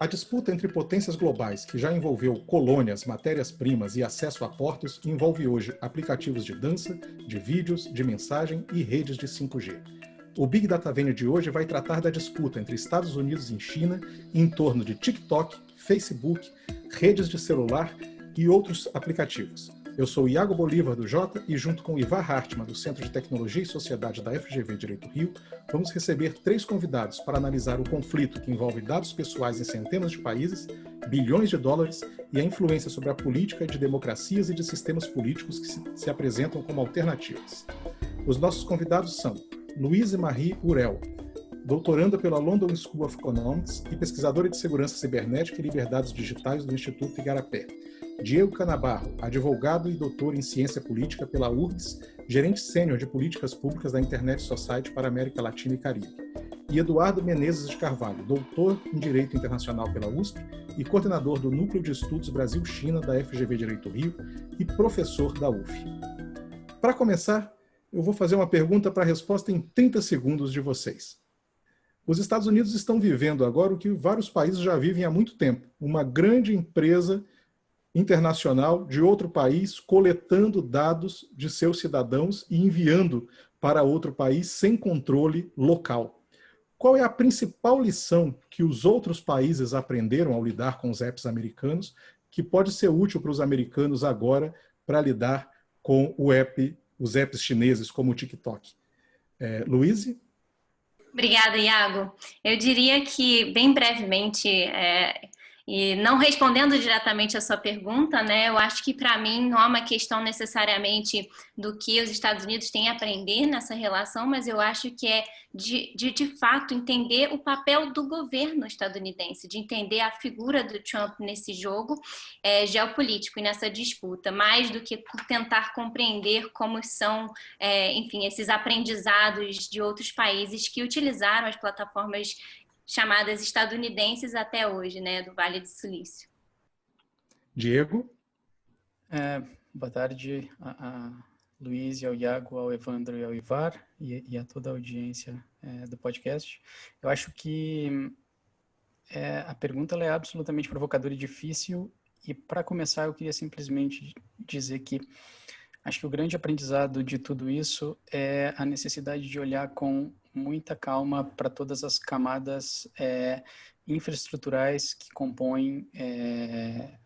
A disputa entre potências globais, que já envolveu colônias, matérias-primas e acesso a portos, envolve hoje aplicativos de dança, de vídeos, de mensagem e redes de 5G. O Big Data Vênia de hoje vai tratar da disputa entre Estados Unidos e China em torno de TikTok, Facebook, redes de celular e outros aplicativos. Eu sou Iago Bolívar, do Jota, e junto com Ivar Hartmann, do Centro de Tecnologia e Sociedade da FGV Direito Rio, vamos receber 3 convidados para analisar o conflito que envolve dados pessoais em centenas de países, bilhões de dólares e a influência sobre a política de democracias e de sistemas políticos que se apresentam como alternativas. Os nossos convidados são Louise Marie Urel, doutoranda pela London School of Economics e pesquisadora de segurança cibernética e liberdades digitais do Instituto Igarapé. Diego Canabarro, advogado e doutor em ciência política pela URGS, gerente sênior de políticas públicas da Internet Society para a América Latina e Caribe. E Eduardo Menezes de Carvalho, doutor em Direito Internacional pela USP e coordenador do Núcleo de Estudos Brasil-China da FGV Direito Rio e professor da UF. Para começar, eu vou fazer uma pergunta para a resposta em 30 segundos de vocês. Os Estados Unidos estão vivendo agora o que vários países já vivem há muito tempo, uma grande empresa internacional de outro país coletando dados de seus cidadãos e enviando para outro país sem controle local. Qual é a principal lição que os outros países aprenderam ao lidar com os apps americanos que pode ser útil para os americanos agora para lidar com os apps chineses como o TikTok? Louise? Obrigada, Iago. Eu diria que, bem brevemente, e não respondendo diretamente a sua pergunta, né, eu acho que para mim não é uma questão necessariamente do que os Estados Unidos têm a aprender nessa relação, mas eu acho que é de fato entender o papel do governo estadunidense, de entender a figura do Trump nesse jogo geopolítico e nessa disputa, mais do que tentar compreender como são, enfim, esses aprendizados de outros países que utilizaram as plataformas chamadas estadunidenses até hoje, né, do Vale do Silício. Diego? Boa tarde a Luiz, ao Iago, ao Evandro e ao Ivar e a toda a audiência do podcast. Eu acho que a pergunta ela é absolutamente provocadora e difícil, e para começar eu queria simplesmente dizer que acho que o grande aprendizado de tudo isso é a necessidade de olhar com muita calma para todas as camadas infraestruturais que compõem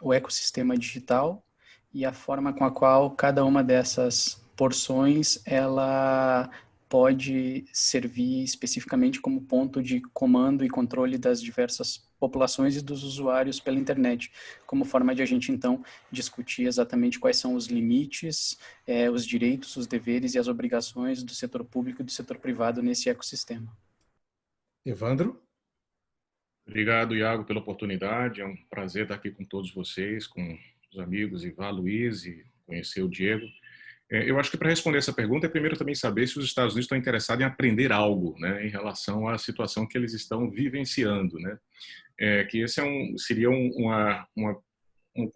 o ecossistema digital e a forma com a qual cada uma dessas porções ela pode servir especificamente como ponto de comando e controle das diversas populações e dos usuários pela internet, como forma de a gente, então, discutir exatamente quais são os limites, os direitos, os deveres e as obrigações do setor público e do setor privado nesse ecossistema. Evandro? Obrigado, Iago, pela oportunidade. É um prazer estar aqui com todos vocês, com os amigos Ivar, Luiz e conhecer o Diego. Eu acho que para responder essa pergunta é primeiro também saber se os Estados Unidos estão interessados em aprender algo, né, em relação à situação que eles estão vivenciando, né? Que esse seria um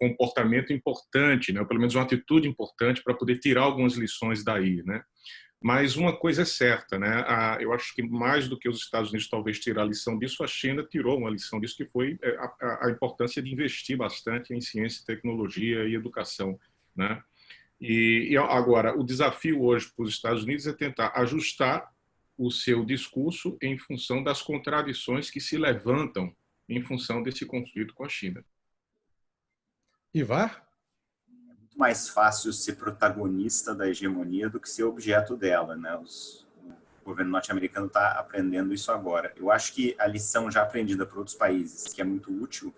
comportamento importante, né, ou pelo menos uma atitude importante para poder tirar algumas lições daí, né? Mas uma coisa é certa, né? Eu acho que mais do que os Estados Unidos talvez tirar a lição disso, a China tirou uma lição disso, que foi a importância de investir bastante em ciência, tecnologia e educação, né? E agora, o desafio hoje para os Estados Unidos é tentar ajustar o seu discurso em função das contradições que se levantam em função desse conflito com a China. Ivar? É muito mais fácil ser protagonista da hegemonia do que ser objeto dela, né? O governo norte-americano está aprendendo isso agora. Eu acho que a lição já aprendida por outros países, que é muito útil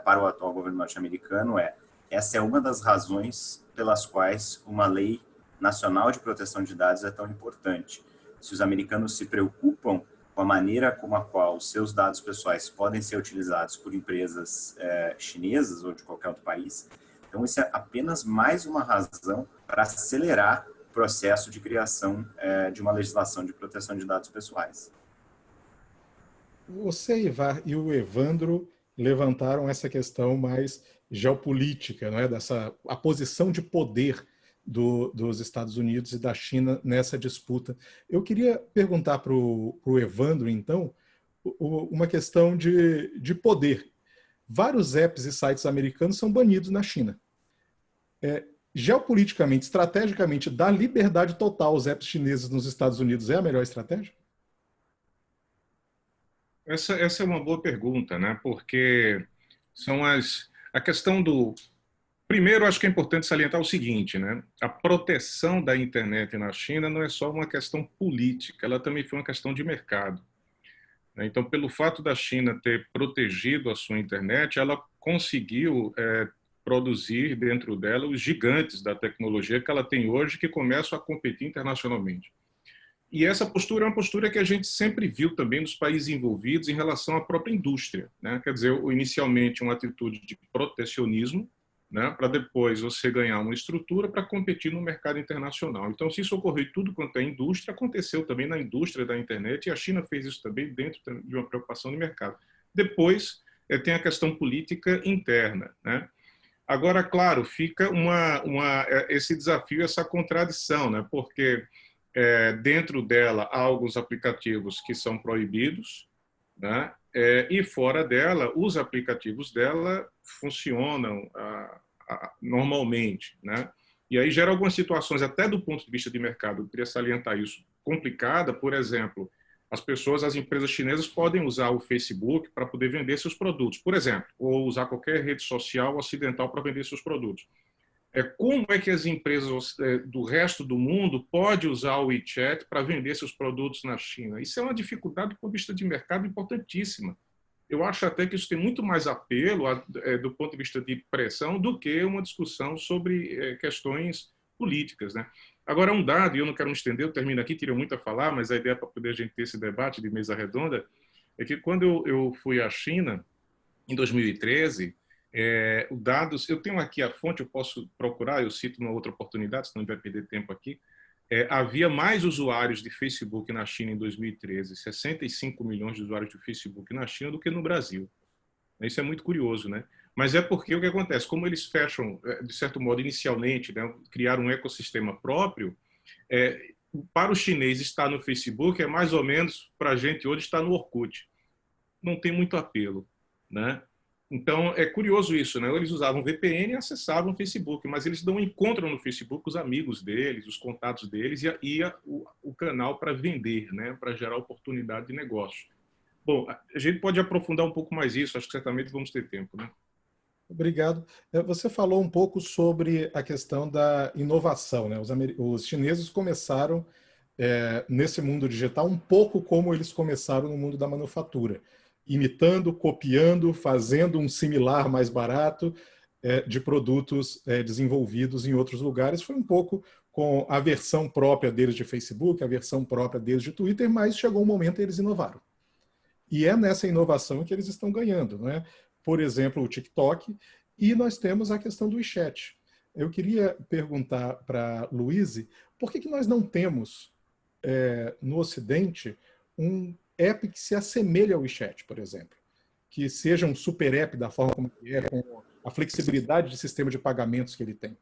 para o atual governo norte-americano, essa é uma das razões pelas quais uma lei nacional de proteção de dados é tão importante. Se os americanos se preocupam com a maneira como a qual os seus dados pessoais podem ser utilizados por empresas chinesas ou de qualquer outro país, então isso é apenas mais uma razão para acelerar o processo de criação de uma legislação de proteção de dados pessoais. Você, Ivar, e o Evandro levantaram essa questão mais geopolítica, não é? A posição de poder dos Estados Unidos e da China nessa disputa. Eu queria perguntar para o Evandro, então, uma questão de poder. vários apps e sites americanos são banidos na China. Geopoliticamente, estrategicamente, dar liberdade total aos apps chineses nos Estados Unidos é a melhor estratégia? Essa é uma boa pergunta, né? Porque a questão do... Primeiro, acho que é importante salientar o seguinte, né? A proteção da internet na China não é só uma questão política, ela também foi uma questão de mercado. Então, pelo fato da China ter protegido a sua internet, ela conseguiu produzir dentro dela os gigantes da tecnologia que ela tem hoje, que começam a competir internacionalmente. E essa postura é uma postura que a gente sempre viu também nos países envolvidos em relação à própria indústria, né? Quer dizer, inicialmente uma atitude de protecionismo, né, para depois você ganhar uma estrutura para competir no mercado internacional. Então, se isso ocorreu em tudo quanto é indústria, aconteceu também na indústria da internet, e a China fez isso também dentro de uma preocupação de mercado. Depois, tem a questão política interna, né? Agora, claro, fica esse desafio, essa contradição, né? Porque dentro dela há alguns aplicativos que são proibidos, né? E fora dela, os aplicativos dela funcionam normalmente, né? E aí gera algumas situações, até do ponto de vista de mercado, eu queria salientar isso, complicada. Por exemplo, as empresas chinesas podem usar o Facebook para poder vender seus produtos, por exemplo, ou usar qualquer rede social ocidental para vender seus produtos. Como é que as empresas do resto do mundo podem usar o WeChat para vender seus produtos na China? Isso é uma dificuldade do ponto de vista de mercado importantíssima. Eu acho até que isso tem muito mais apelo do ponto de vista de pressão do que uma discussão sobre questões políticas, né? Agora, um dado, e eu não quero me estender, eu termino aqui, teria muito a falar, mas a ideia para poder a gente ter esse debate de mesa redonda é que quando eu fui à China, em 2013, dados, eu tenho aqui a fonte, eu posso procurar, eu cito numa outra oportunidade, senão vai perder tempo aqui. Havia mais usuários de Facebook na China em 2013, 65 milhões de usuários de Facebook na China do que no Brasil. Isso é muito curioso, né? Mas é porque o que acontece, como eles fecham, de certo modo, inicialmente, né, criaram um ecossistema próprio, para o chinês estar no Facebook é mais ou menos, para a gente hoje, estar no Orkut. Não tem muito apelo, né? Então, é curioso isso, né? Eles usavam VPN e acessavam o Facebook, mas eles não encontram no Facebook os amigos deles, os contatos deles e o canal para vender, né? Para gerar oportunidade de negócio. Bom, a gente pode aprofundar um pouco mais isso, acho que certamente vamos ter tempo, né? Obrigado. Você falou um pouco sobre a questão da inovação, né? Os chineses começaram nesse mundo digital um pouco como eles começaram no mundo da manufatura, imitando, copiando, fazendo um similar mais barato de produtos desenvolvidos em outros lugares. Foi um pouco com a versão própria deles de Facebook, a versão própria deles de Twitter, mas chegou um momento e eles inovaram. E é nessa inovação que eles estão ganhando, né? Por exemplo, o TikTok, e nós temos a questão do WeChat. Eu queria perguntar para a Luíse, por que nós não temos no Ocidente um app que se assemelhe ao WeChat, por exemplo, que seja um super app da forma como ele é, com a flexibilidade de sistema de pagamentos que ele tem?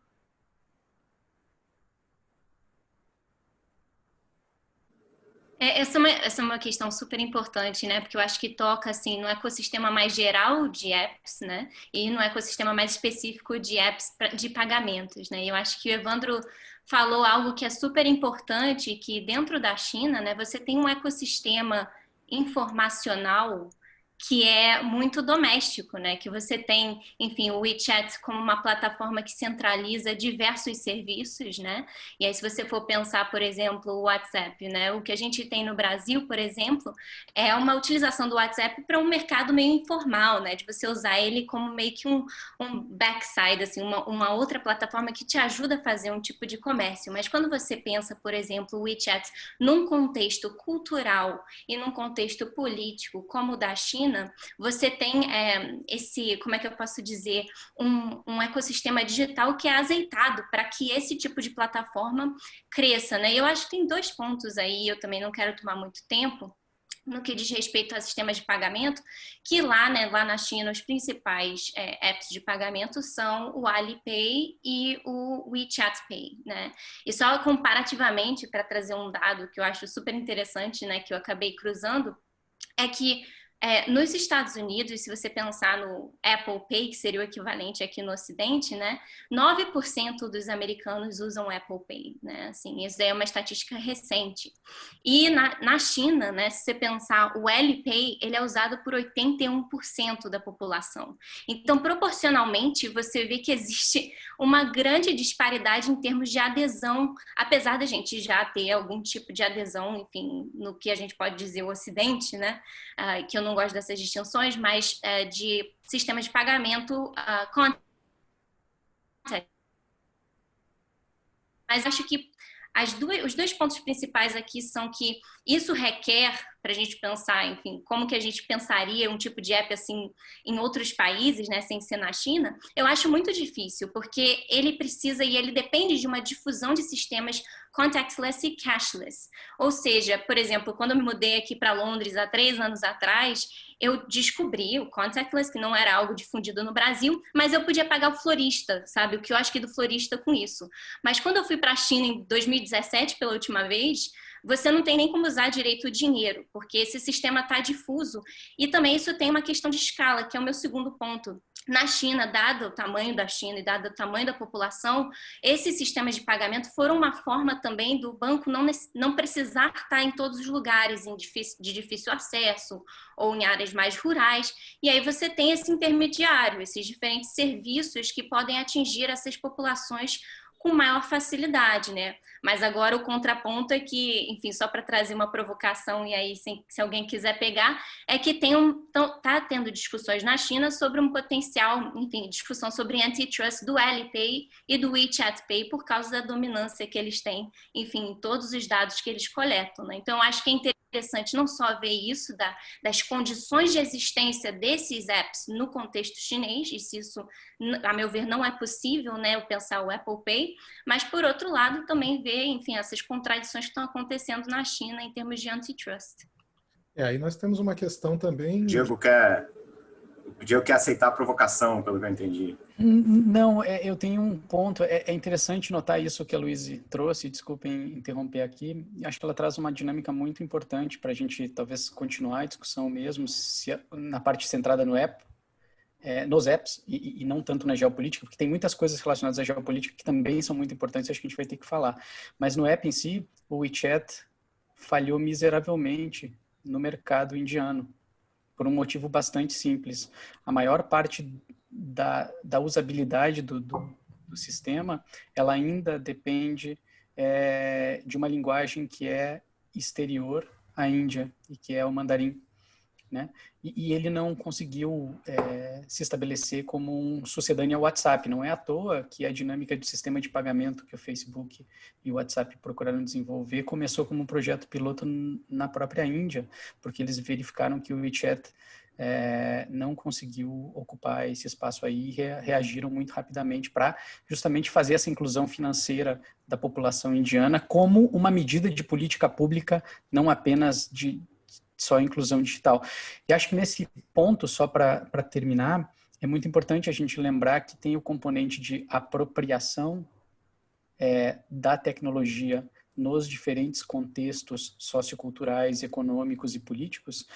Essa é uma questão super importante, né? Porque eu acho que toca assim no ecossistema mais geral de apps, né? E no ecossistema mais específico de apps de pagamentos, né? E eu acho que o Evandro falou algo que é super importante, que dentro da China, né, você tem um ecossistema informacional que é muito doméstico, né? Que você tem, enfim, o WeChat como uma plataforma que centraliza diversos serviços, né? E aí, se você for pensar, por exemplo, o WhatsApp, né? O que a gente tem no Brasil, por exemplo, é uma utilização do WhatsApp para um mercado meio informal, né? De você usar ele como meio que um backside, assim, uma outra plataforma que te ajuda a fazer um tipo de comércio. Mas quando você pensa, por exemplo, o WeChat num contexto cultural e num contexto político como o da China, você tem como é que eu posso dizer, um ecossistema digital que é azeitado para que esse tipo de plataforma cresça, né? Eu acho que tem 2 pontos aí, eu também não quero tomar muito tempo, no que diz respeito a sistemas de pagamento, que lá, né, lá na China, os principais apps de pagamento são o Alipay e o WeChat Pay, né? E só comparativamente, para trazer um dado que eu acho super interessante, né, que eu acabei cruzando, é que Nos Estados Unidos, se você pensar no Apple Pay, que seria o equivalente aqui no Ocidente, né, 9% dos americanos usam Apple Pay, né, assim, isso daí é uma estatística recente. E na China, né, se você pensar, o Alipay, ele é usado por 81% da população. Então, proporcionalmente, você vê que existe uma grande disparidade em termos de adesão, apesar da gente já ter algum tipo de adesão, enfim, no que a gente pode dizer o Ocidente, né, que eu não gosto dessas distinções, mas de sistema de pagamento contact. Mas acho que os dois pontos principais aqui são que isso requer, para a gente pensar, enfim, como que a gente pensaria um tipo de app assim em outros países, né, sem ser na China, eu acho muito difícil, porque ele precisa e ele depende de uma difusão de sistemas contactless e cashless. Ou seja, por exemplo, quando eu me mudei aqui para Londres há 3 anos atrás, eu descobri o contactless, que não era algo difundido no Brasil, mas eu podia pagar o florista, sabe? O que eu acho que do florista com isso. Mas quando eu fui para a China em 2017, pela última vez, você não tem nem como usar direito o dinheiro, porque esse sistema está difuso. E também isso tem uma questão de escala, que é o meu segundo ponto. Na China, dado o tamanho da China e dado o tamanho da população, esses sistemas de pagamento foram uma forma também do banco não precisar estar em todos os lugares de difícil acesso ou em áreas mais rurais. E aí você tem esse intermediário, esses diferentes serviços que podem atingir essas populações com maior facilidade, né? Mas agora o contraponto é que, enfim, só para trazer uma provocação e aí se alguém quiser pegar, é que tá tendo discussões na China sobre um potencial, enfim, discussão sobre antitrust do Alipay e do WeChat Pay por causa da dominância que eles têm, enfim, em todos os dados que eles coletam, né? Então, acho que é interessante não só ver isso das condições de existência desses apps no contexto chinês, e se isso, a meu ver, não é possível, né, eu pensar o Apple Pay, mas, por outro lado, também ver, enfim, essas contradições que estão acontecendo na China em termos de antitrust. Aí nós temos uma questão também... O Diego quer aceitar a provocação, pelo que eu entendi. Não, eu tenho um ponto. É interessante notar isso que a Luísa trouxe, desculpem interromper aqui. Acho que ela traz uma dinâmica muito importante para a gente talvez continuar a discussão mesmo, na parte centrada no app, nos apps, e não tanto na geopolítica, porque tem muitas coisas relacionadas à geopolítica que também são muito importantes e acho que a gente vai ter que falar. Mas no app em si, o WeChat falhou miseravelmente no mercado indiano, por um motivo bastante simples. A maior parte da usabilidade do sistema, ela ainda depende de uma linguagem que é exterior à Índia, e que é o mandarim, né? E ele não conseguiu se estabelecer como um sucedâneo ao WhatsApp. Não é à toa que a dinâmica de sistema de pagamento que o Facebook e o WhatsApp procuraram desenvolver começou como um projeto piloto na própria Índia, porque eles verificaram que o WeChat não conseguiu ocupar esse espaço aí e reagiram muito rapidamente para justamente fazer essa inclusão financeira da população indiana como uma medida de política pública, não apenas só inclusão digital. E acho que nesse ponto, só para terminar, é muito importante a gente lembrar que tem o componente de apropriação da tecnologia nos diferentes contextos socioculturais, econômicos e políticos,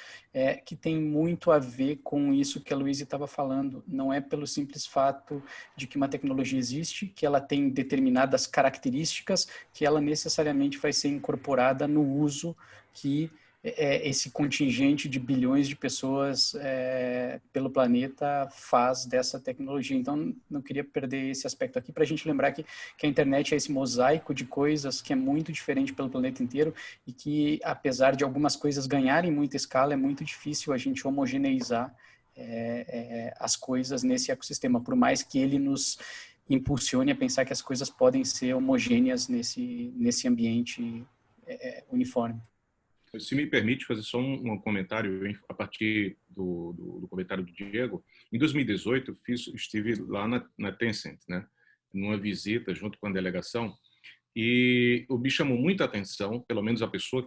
que tem muito a ver com isso que a Luísa estava falando. Não é pelo simples fato de que uma tecnologia existe, que ela tem determinadas características, que ela necessariamente vai ser incorporada no uso que esse contingente de bilhões de pessoas pelo planeta faz dessa tecnologia. Então, não queria perder esse aspecto aqui para a gente lembrar que a internet é esse mosaico de coisas que é muito diferente pelo planeta inteiro e que, apesar de algumas coisas ganharem muita escala, é muito difícil a gente homogeneizar as coisas nesse ecossistema, por mais que ele nos impulsione a pensar que as coisas podem ser homogêneas nesse ambiente uniforme. Se me permite fazer só um comentário a partir do comentário do Diego. Em 2018, estive lá na Tencent, né, numa visita junto com a delegação, e me chamou muita atenção, pelo menos a pessoa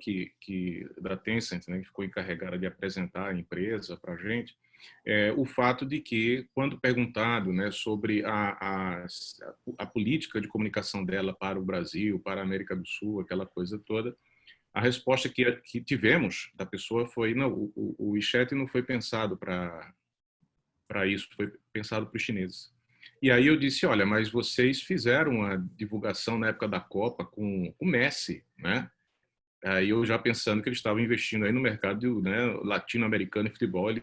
da Tencent, né, que ficou encarregada de apresentar a empresa para a gente, o fato de que, quando perguntado, né, sobre a política de comunicação dela para o Brasil, para a América do Sul, aquela coisa toda, A resposta que tivemos da pessoa foi: não, o WeChat não foi pensado para isso, foi pensado para os chineses. E aí eu disse: olha, mas vocês fizeram uma divulgação na época da Copa com o Messi, né? Aí eu já pensando que eles estavam investindo aí no mercado, né, latino-americano de futebol.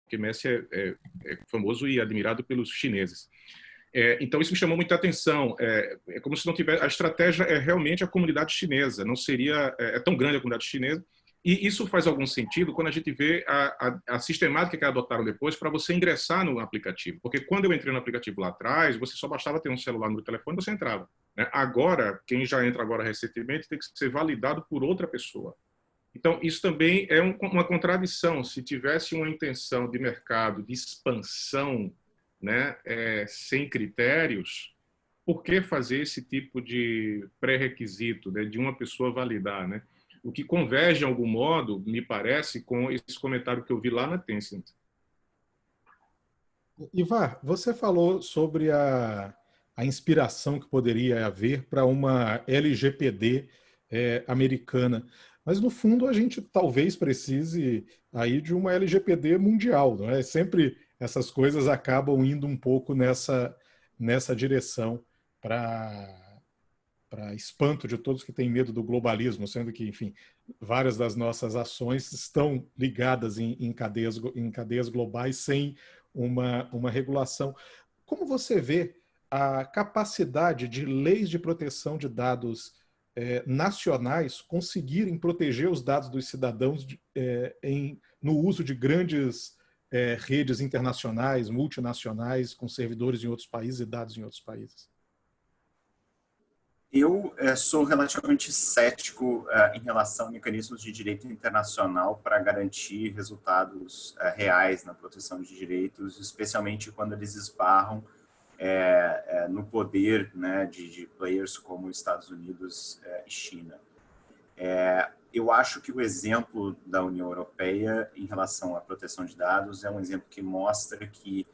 Porque Messi é famoso e admirado pelos chineses. Então isso me chamou muita atenção. É como se não tivesse. A estratégia é realmente a comunidade chinesa. Não seria tão grande a comunidade chinesa. E isso faz algum sentido quando a gente vê a sistemática que adotaram depois para você ingressar no aplicativo. Porque quando eu entrei no aplicativo lá atrás, você só bastava ter um celular no telefone e você entrava, né? Agora, quem já entra agora recentemente tem que ser validado por outra pessoa. Então, isso também é uma contradição. Se tivesse uma intenção de mercado, de expansão, né, sem critérios, por que fazer esse tipo de pré-requisito, né, de uma pessoa validar, né? O que converge, de algum modo, me parece, com esse comentário que eu vi lá na Tencent. Ivar, você falou sobre a inspiração que poderia haver para uma LGPD americana. Mas, no fundo, a gente talvez precise aí de uma LGPD mundial, não é? Sempre essas coisas acabam indo um pouco nessa direção para espanto de todos que têm medo do globalismo, sendo que, enfim, várias das nossas ações estão ligadas em cadeias globais sem uma regulação. Como você vê a capacidade de leis de proteção de dados nacionais conseguirem proteger os dados dos cidadãos no uso de grandes redes internacionais, multinacionais, com servidores em outros países e dados em outros países? Eu sou relativamente cético em relação a mecanismos de direito internacional para garantir resultados reais na proteção de direitos, especialmente quando eles esbarram no poder, né, de players como Estados Unidos e China. Eu acho que o exemplo da União Europeia em relação à proteção de dados é um exemplo que mostra que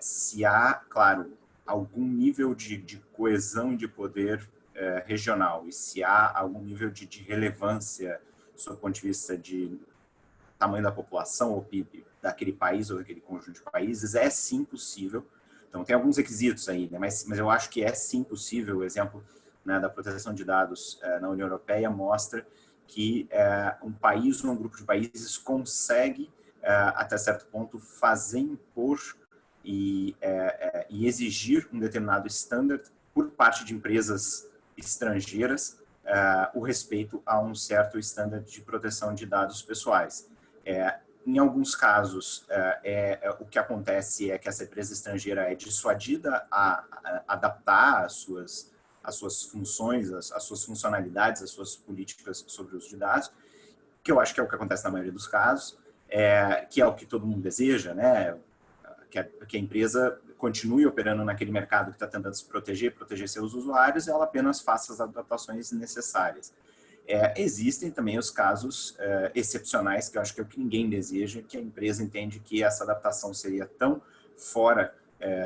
se há, claro, algum nível de coesão de poder regional e se há algum nível de relevância do ponto de vista de tamanho da população ou PIB daquele país ou daquele conjunto de países, é sim possível. Então, tem alguns requisitos aí, né? mas eu acho que é sim possível. O exemplo, né, da proteção de dados na União Europeia mostra que um país ou um grupo de países consegue, até certo ponto, fazer impor e exigir um determinado standard por parte de empresas estrangeiras o respeito a um certo standard de proteção de dados pessoais. Em alguns casos, o que acontece é que essa empresa estrangeira é dissuadida a adaptar as suas funções, as suas funcionalidades, as suas políticas sobre o uso de dados, que eu acho que é o que acontece na maioria dos casos, que é o que todo mundo deseja, né? Que a empresa continue operando naquele mercado que está tentando se proteger seus usuários, e ela apenas faça as adaptações necessárias. Existem também os casos excepcionais, que eu acho que é o que ninguém deseja, que a empresa entende que essa adaptação seria tão fora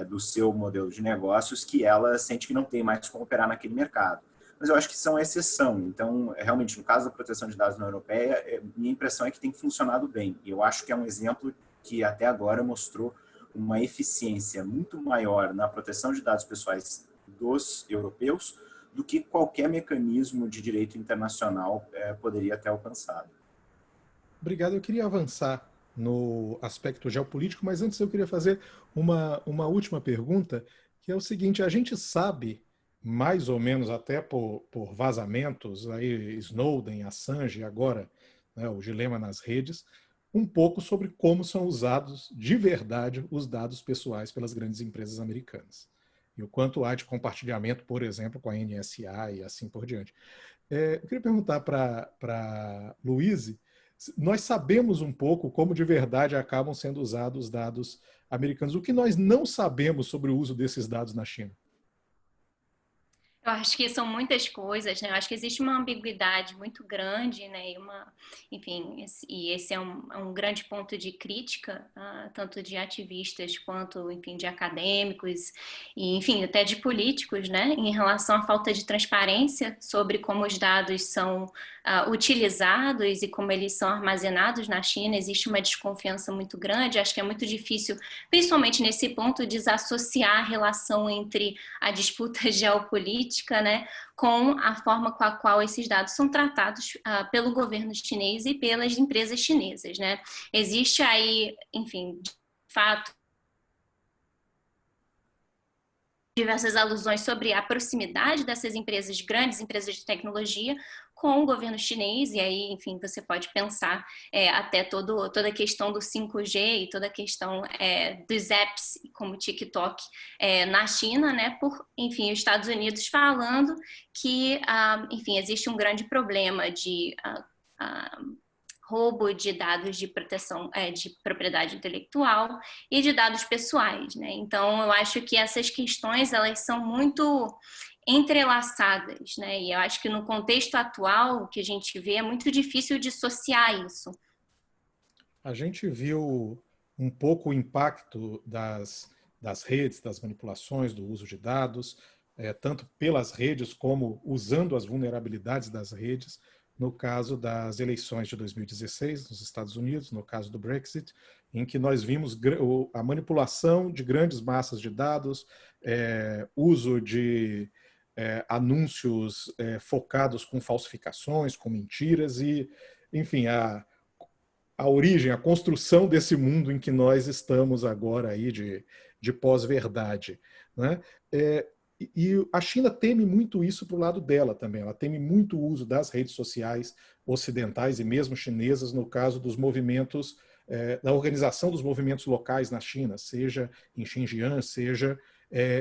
do seu modelo de negócios que ela sente que não tem mais como operar naquele mercado. Mas eu acho que são exceção. Então, realmente, no caso da proteção de dados na Europeia, minha impressão é que tem funcionado bem. E eu acho que é um exemplo que até agora mostrou uma eficiência muito maior na proteção de dados pessoais dos europeus do que qualquer mecanismo de direito internacional poderia ter alcançado. Obrigado. Eu queria avançar no aspecto geopolítico, mas antes eu queria fazer uma última pergunta, que é o seguinte: a gente sabe, mais ou menos até por vazamentos, aí Snowden, Assange, agora, né, o dilema nas redes, um pouco sobre como são usados de verdade os dados pessoais pelas grandes empresas americanas. E o quanto há de compartilhamento, por exemplo, com a NSA e assim por diante. Eu queria perguntar para Luíse, nós sabemos um pouco como de verdade acabam sendo usados os dados americanos. O que nós não sabemos sobre o uso desses dados na China? Eu acho que são muitas coisas, né? Eu acho que existe uma ambiguidade muito grande, né? Enfim, esse é um grande ponto de crítica, tanto de ativistas quanto, enfim, de acadêmicos e, enfim, até de políticos, né? Em relação à falta de transparência sobre como os dados são utilizados e como eles são armazenados na China. Existe uma desconfiança muito grande. Acho que é muito difícil, principalmente nesse ponto, desassociar a relação entre a disputa geopolítica, né, com a forma com a qual esses dados são tratados pelo governo chinês e pelas empresas chinesas, né? Existe aí, enfim, de fato, diversas alusões sobre a proximidade dessas empresas, grandes empresas de tecnologia, com o governo chinês, e aí, enfim, você pode pensar até toda a questão do 5G e toda a questão dos apps, como o TikTok, na China, né, enfim, os Estados Unidos falando que, enfim, existe um grande problema de roubo de dados de proteção de propriedade intelectual e de dados pessoais, né? Então, eu acho que essas questões, elas são muito entrelaçadas, né? E eu acho que no contexto atual, o que a gente vê é muito difícil dissociar isso. A gente viu um pouco o impacto das redes, das manipulações, do uso de dados, tanto pelas redes como usando as vulnerabilidades das redes, no caso das eleições de 2016 nos Estados Unidos, no caso do Brexit, em que nós vimos a manipulação de grandes massas de dados, uso de anúncios focados com falsificações, com mentiras e, enfim, a origem, a construção desse mundo em que nós estamos agora aí de pós-verdade, né? E a China teme muito isso para o lado dela também. Ela teme muito o uso das redes sociais ocidentais e mesmo chinesas no caso dos movimentos, da organização dos movimentos locais na China, seja em Xinjiang, seja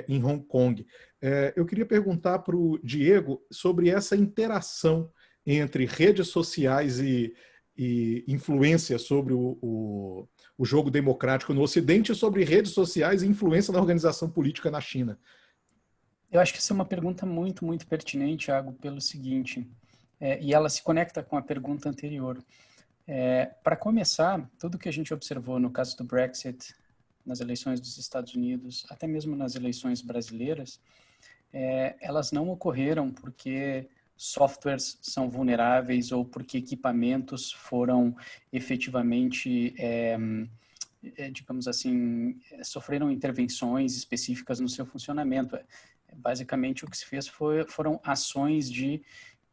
em Hong Kong. Eu queria perguntar para o Diego sobre essa interação entre redes sociais e influência sobre o jogo democrático no Ocidente, sobre redes sociais e influência na organização política na China. Eu acho que essa é uma pergunta muito, muito pertinente, Thiago, pelo seguinte, e ela se conecta com a pergunta anterior. Para começar, tudo que a gente observou no caso do Brexit, nas eleições dos Estados Unidos, até mesmo nas eleições brasileiras, elas não ocorreram porque softwares são vulneráveis ou porque equipamentos foram efetivamente, digamos assim, sofreram intervenções específicas no seu funcionamento. Basicamente, o que se fez foram ações de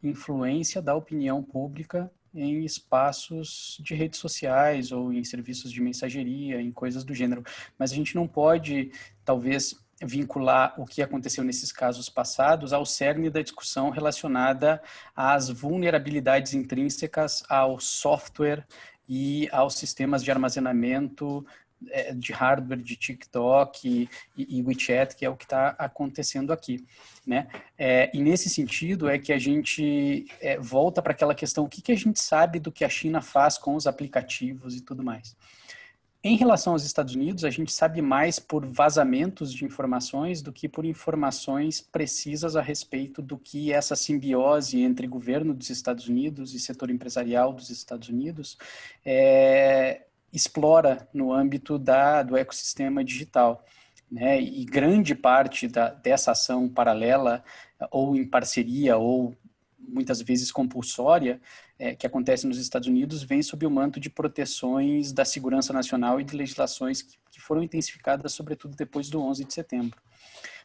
influência da opinião pública em espaços de redes sociais ou em serviços de mensageria, em coisas do gênero. Mas a gente não pode, talvez, vincular o que aconteceu nesses casos passados ao cerne da discussão relacionada às vulnerabilidades intrínsecas ao software e aos sistemas de armazenamento de hardware de TikTok e WeChat, que é o que está acontecendo aqui, né? E nesse sentido é que a gente volta para aquela questão, o que a gente sabe do que a China faz com os aplicativos e tudo mais. Em relação aos Estados Unidos, a gente sabe mais por vazamentos de informações do que por informações precisas a respeito do que essa simbiose entre governo dos Estados Unidos e setor empresarial dos Estados Unidos explora no âmbito do ecossistema digital, né? E grande parte dessa ação paralela, ou em parceria, ou muitas vezes compulsória, que acontece nos Estados Unidos, vem sob o manto de proteções da segurança nacional e de legislações que foram intensificadas, sobretudo depois do 11 de setembro.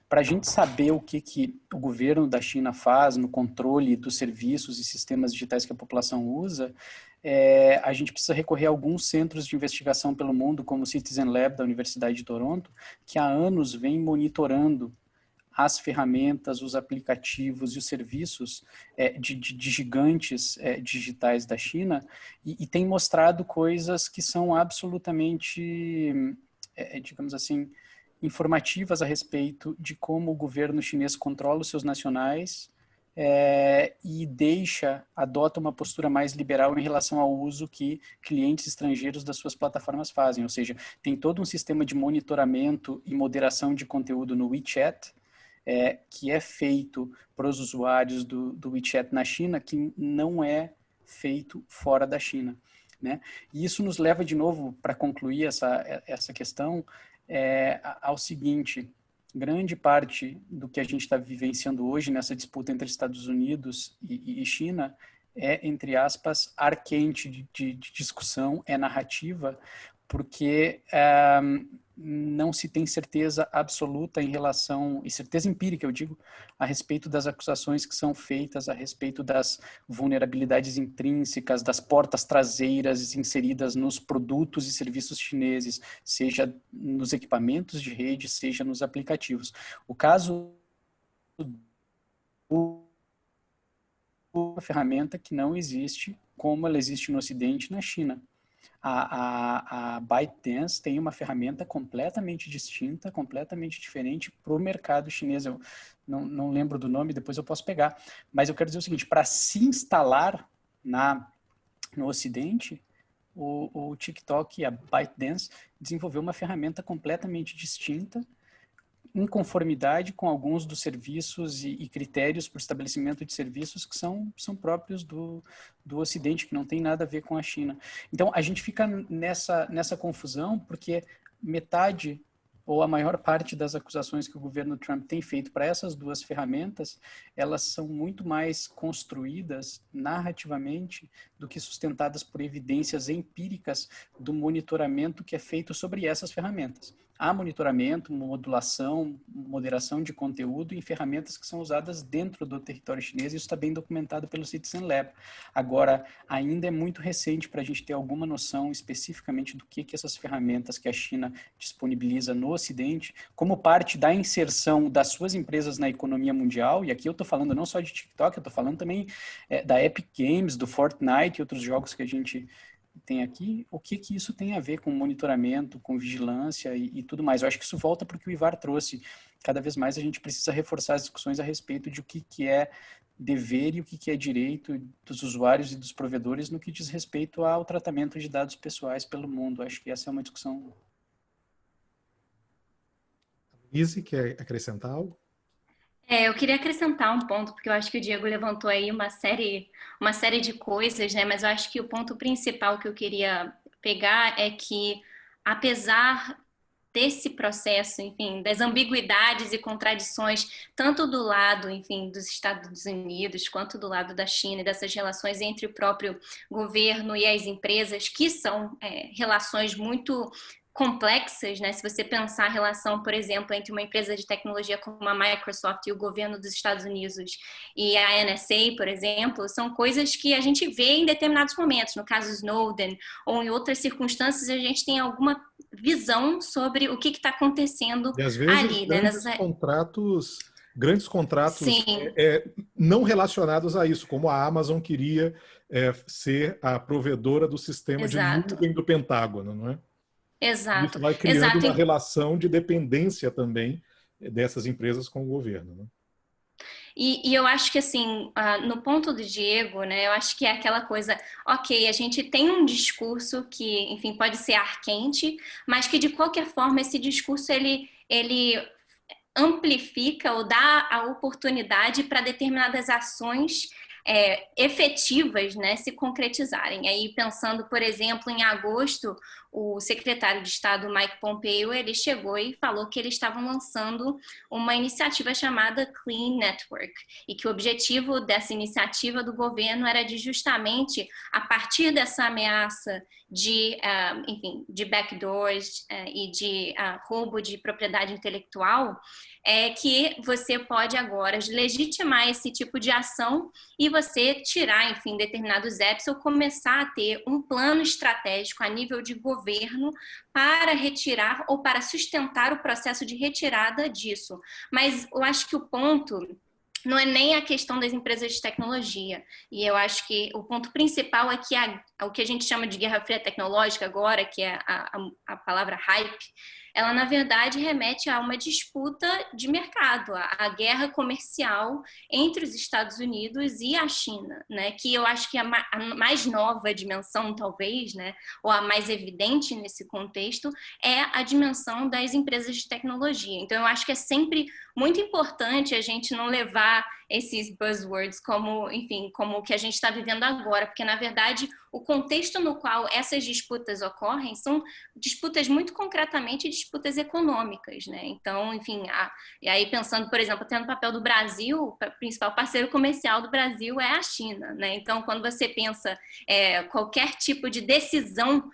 Para a gente saber o que o governo da China faz no controle dos serviços e sistemas digitais que a população usa, a gente precisa recorrer a alguns centros de investigação pelo mundo, como o Citizen Lab da Universidade de Toronto, que há anos vem monitorando as ferramentas, os aplicativos e os serviços de gigantes digitais da China e tem mostrado coisas que são absolutamente, digamos assim, informativas a respeito de como o governo chinês controla os seus nacionais e adota uma postura mais liberal em relação ao uso que clientes estrangeiros das suas plataformas fazem. Ou seja, tem todo um sistema de monitoramento e moderação de conteúdo no WeChat, que é feito para os usuários do WeChat na China, que não é feito fora da China, né? E isso nos leva, de novo, para concluir essa questão, ao seguinte: grande parte do que a gente está vivenciando hoje nessa disputa entre Estados Unidos e China é, entre aspas, ar quente de discussão, é narrativa, porque não se tem certeza absoluta em relação, e certeza empírica, eu digo, a respeito das acusações que são feitas a respeito das vulnerabilidades intrínsecas, das portas traseiras inseridas nos produtos e serviços chineses, seja nos equipamentos de rede, seja nos aplicativos. O caso uma ferramenta que não existe como ela existe no Ocidente e na China. A ByteDance tem uma ferramenta completamente distinta, completamente diferente para o mercado chinês. Eu não lembro do nome, depois eu posso pegar. Mas eu quero dizer o seguinte: para se instalar no Ocidente, o TikTok e a ByteDance desenvolveu uma ferramenta completamente distinta, em conformidade com alguns dos serviços e critérios para o estabelecimento de serviços que são próprios do Ocidente, que não tem nada a ver com a China. Então, a gente fica nessa confusão porque metade ou a maior parte das acusações que o governo Trump tem feito para essas duas ferramentas, elas são muito mais construídas narrativamente do que sustentadas por evidências empíricas do monitoramento que é feito sobre essas ferramentas. Há monitoramento, modulação, moderação de conteúdo em ferramentas que são usadas dentro do território chinês, e isso está bem documentado pelo Citizen Lab. Agora, ainda é muito recente para a gente ter alguma noção especificamente do que essas ferramentas que a China disponibiliza no Ocidente, como parte da inserção das suas empresas na economia mundial, e aqui eu estou falando não só de TikTok, eu estou falando também da Epic Games, do Fortnite e outros jogos que a gente tem aqui, o que isso tem a ver com monitoramento, com vigilância e tudo mais. Eu acho que isso volta para o que o Ivar trouxe. Cada vez mais a gente precisa reforçar as discussões a respeito de o que é dever e o que é direito dos usuários e dos provedores no que diz respeito ao tratamento de dados pessoais pelo mundo. Acho que essa é uma discussão. Izzy, quer acrescentar algo? Eu queria acrescentar um ponto, porque eu acho que o Diego levantou aí uma série de coisas, né? Mas eu acho que o ponto principal que eu queria pegar é que, apesar desse processo, enfim, das ambiguidades e contradições, tanto do lado, enfim, dos Estados Unidos, quanto do lado da China, e dessas relações entre o próprio governo e as empresas, que são relações muito complexas, né? Se você pensar a relação, por exemplo, entre uma empresa de tecnologia como a Microsoft e o governo dos Estados Unidos e a NSA, por exemplo, são coisas que a gente vê em determinados momentos. No caso Snowden ou em outras circunstâncias, a gente tem alguma visão sobre o que está acontecendo e às vezes, ali, grandes né? Grandes contratos não relacionados a isso, como a Amazon queria ser a provedora do sistema de nuvem do Pentágono, não é? Exato. Isso vai criando uma relação de dependência também dessas empresas com o governo, né? E eu acho que, assim, no ponto do Diego, né, eu acho que é aquela coisa, ok, a gente tem um discurso que, enfim, pode ser ar quente, mas que, de qualquer forma, esse discurso, ele amplifica ou dá a oportunidade para determinadas ações efetivas, né, se concretizarem. Aí, pensando, por exemplo, em agosto, o secretário de Estado, Mike Pompeo, ele chegou e falou que eles estavam lançando uma iniciativa chamada Clean Network, e que o objetivo dessa iniciativa do governo era de justamente, a partir dessa ameaça de backdoors e de roubo de propriedade intelectual, que você pode agora legitimar esse tipo de ação e você tirar, enfim, determinados apps ou começar a ter um plano estratégico a nível de governo para retirar ou para sustentar o processo de retirada disso. Mas eu acho que o ponto não é nem a questão das empresas de tecnologia. E eu acho que o ponto principal é que o que a gente chama de guerra fria tecnológica agora, que é a palavra hype, ela na verdade remete a uma disputa de mercado, a guerra comercial entre os Estados Unidos e a China, né? Que eu acho que é a mais nova dimensão, talvez, né? Ou a mais evidente nesse contexto, é a dimensão das empresas de tecnologia. Então, eu acho que é sempre muito importante a gente não levar esses buzzwords como, enfim, como o que a gente está vivendo agora, porque, na verdade, o contexto no qual essas disputas ocorrem são disputas muito concretamente disputas econômicas, né? Então, enfim, e aí pensando, por exemplo, tendo o papel do Brasil, o principal parceiro comercial do Brasil é a China, né? Então, quando você pensa qualquer tipo de decisão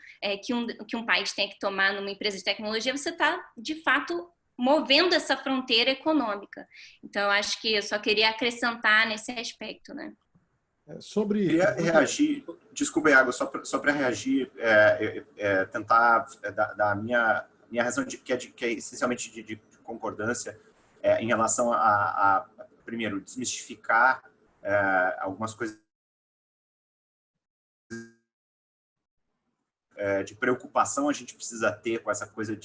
que um país tem que tomar numa empresa de tecnologia, você está, de fato, movendo essa fronteira econômica. Então, eu acho que eu só queria acrescentar nesse aspecto, né? Queria reagir, desculpa, Iago, só para reagir, tentar dar a minha razão, que é essencialmente de concordância em relação primeiro, desmistificar algumas coisas de preocupação a gente precisa ter com essa coisa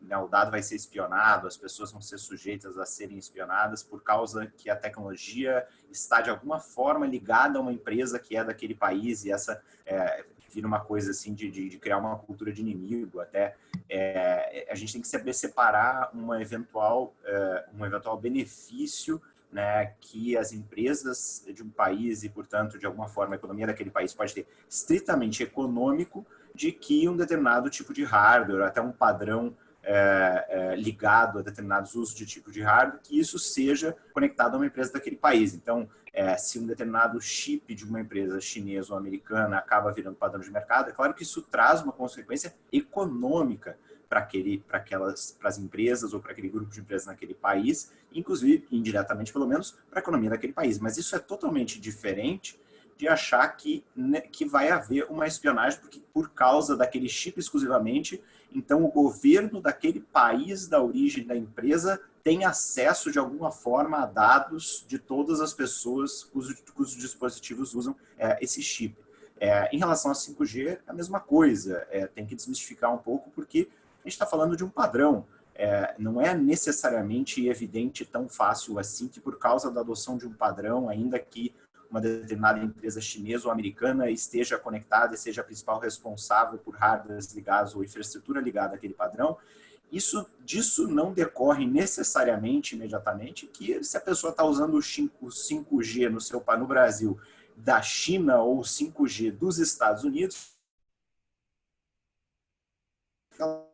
né, o dado vai ser espionado, as pessoas vão ser sujeitas a serem espionadas por causa que a tecnologia está de alguma forma ligada a uma empresa que é daquele país, e essa vira uma coisa assim de criar uma cultura de inimigo. Até a gente tem que saber separar um eventual benefício, né, que as empresas de um país e, portanto, de alguma forma, a economia daquele país pode ter estritamente econômico, de que um determinado tipo de hardware, até um padrão ligado a determinados usos de tipo de hardware, que isso seja conectado a uma empresa daquele país. Então, se um determinado chip de uma empresa chinesa ou americana acaba virando padrão de mercado, é claro que isso traz uma consequência econômica para as empresas ou para aquele grupo de empresas naquele país, inclusive, indiretamente pelo menos, para a economia daquele país. Mas isso é totalmente diferente de achar que vai haver uma espionagem por causa daquele chip exclusivamente. Então, o governo daquele país da origem da empresa tem acesso, de alguma forma, a dados de todas as pessoas cujos dispositivos usam esse chip. Em relação a 5G, é a mesma coisa. Tem que desmistificar um pouco, porque a gente está falando de um padrão. Não é necessariamente evidente tão fácil assim que, por causa da adoção de um padrão, ainda que uma determinada empresa chinesa ou americana esteja conectada e seja a principal responsável por hardwares ligados ou infraestrutura ligada àquele padrão, disso não decorre necessariamente, imediatamente, que se a pessoa está usando o 5G no Brasil da China ou o 5G dos Estados Unidos, ela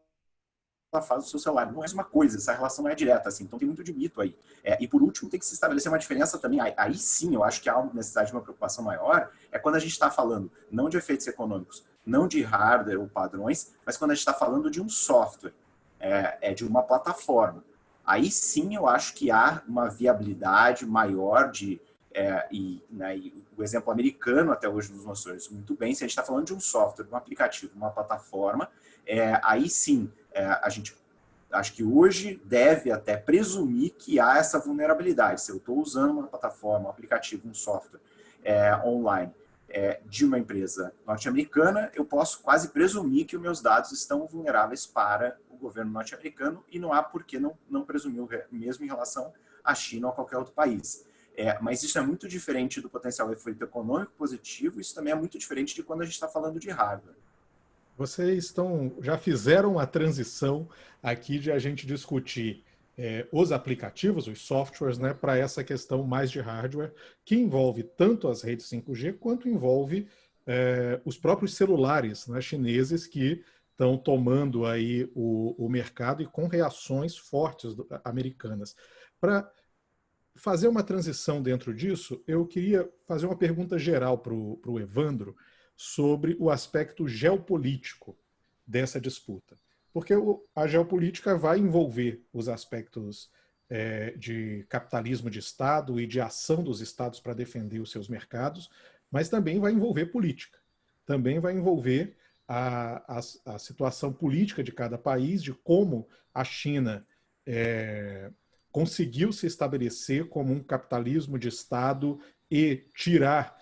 faz o seu celular. Não é uma coisa, essa relação não é direta, assim, então tem muito de mito aí. E por último, tem que se estabelecer uma diferença também, aí sim, eu acho que há uma necessidade de uma preocupação maior, quando a gente está falando não de efeitos econômicos, não de hardware ou padrões, mas quando a gente está falando de um software, de uma plataforma. Aí sim eu acho que há uma viabilidade maior e o exemplo americano até hoje nos mostrou isso muito bem. Se a gente está falando de um software, de um aplicativo, de uma plataforma, aí sim, a gente acho que hoje deve até presumir que há essa vulnerabilidade. Se eu estou usando uma plataforma, um aplicativo, um software online de uma empresa norte-americana, eu posso quase presumir que os meus dados estão vulneráveis para o governo norte-americano, e não há por que não presumir mesmo em relação à China ou a qualquer outro país. Mas isso é muito diferente do potencial efeito econômico positivo, isso também é muito diferente de quando a gente está falando de hardware. Vocês já fizeram a transição aqui de a gente discutir os aplicativos, os softwares, né, para essa questão mais de hardware, que envolve tanto as redes 5G quanto envolve os próprios celulares, né, chineses, que estão tomando aí o mercado e com reações fortes americanas. Para fazer uma transição dentro disso, eu queria fazer uma pergunta geral para o Evandro sobre o aspecto geopolítico dessa disputa. Porque a geopolítica vai envolver os aspectos de capitalismo de Estado e de ação dos Estados para defender os seus mercados, mas também vai envolver política. Também vai envolver a situação política de cada país, de como a China conseguiu se estabelecer como um capitalismo de Estado e tirar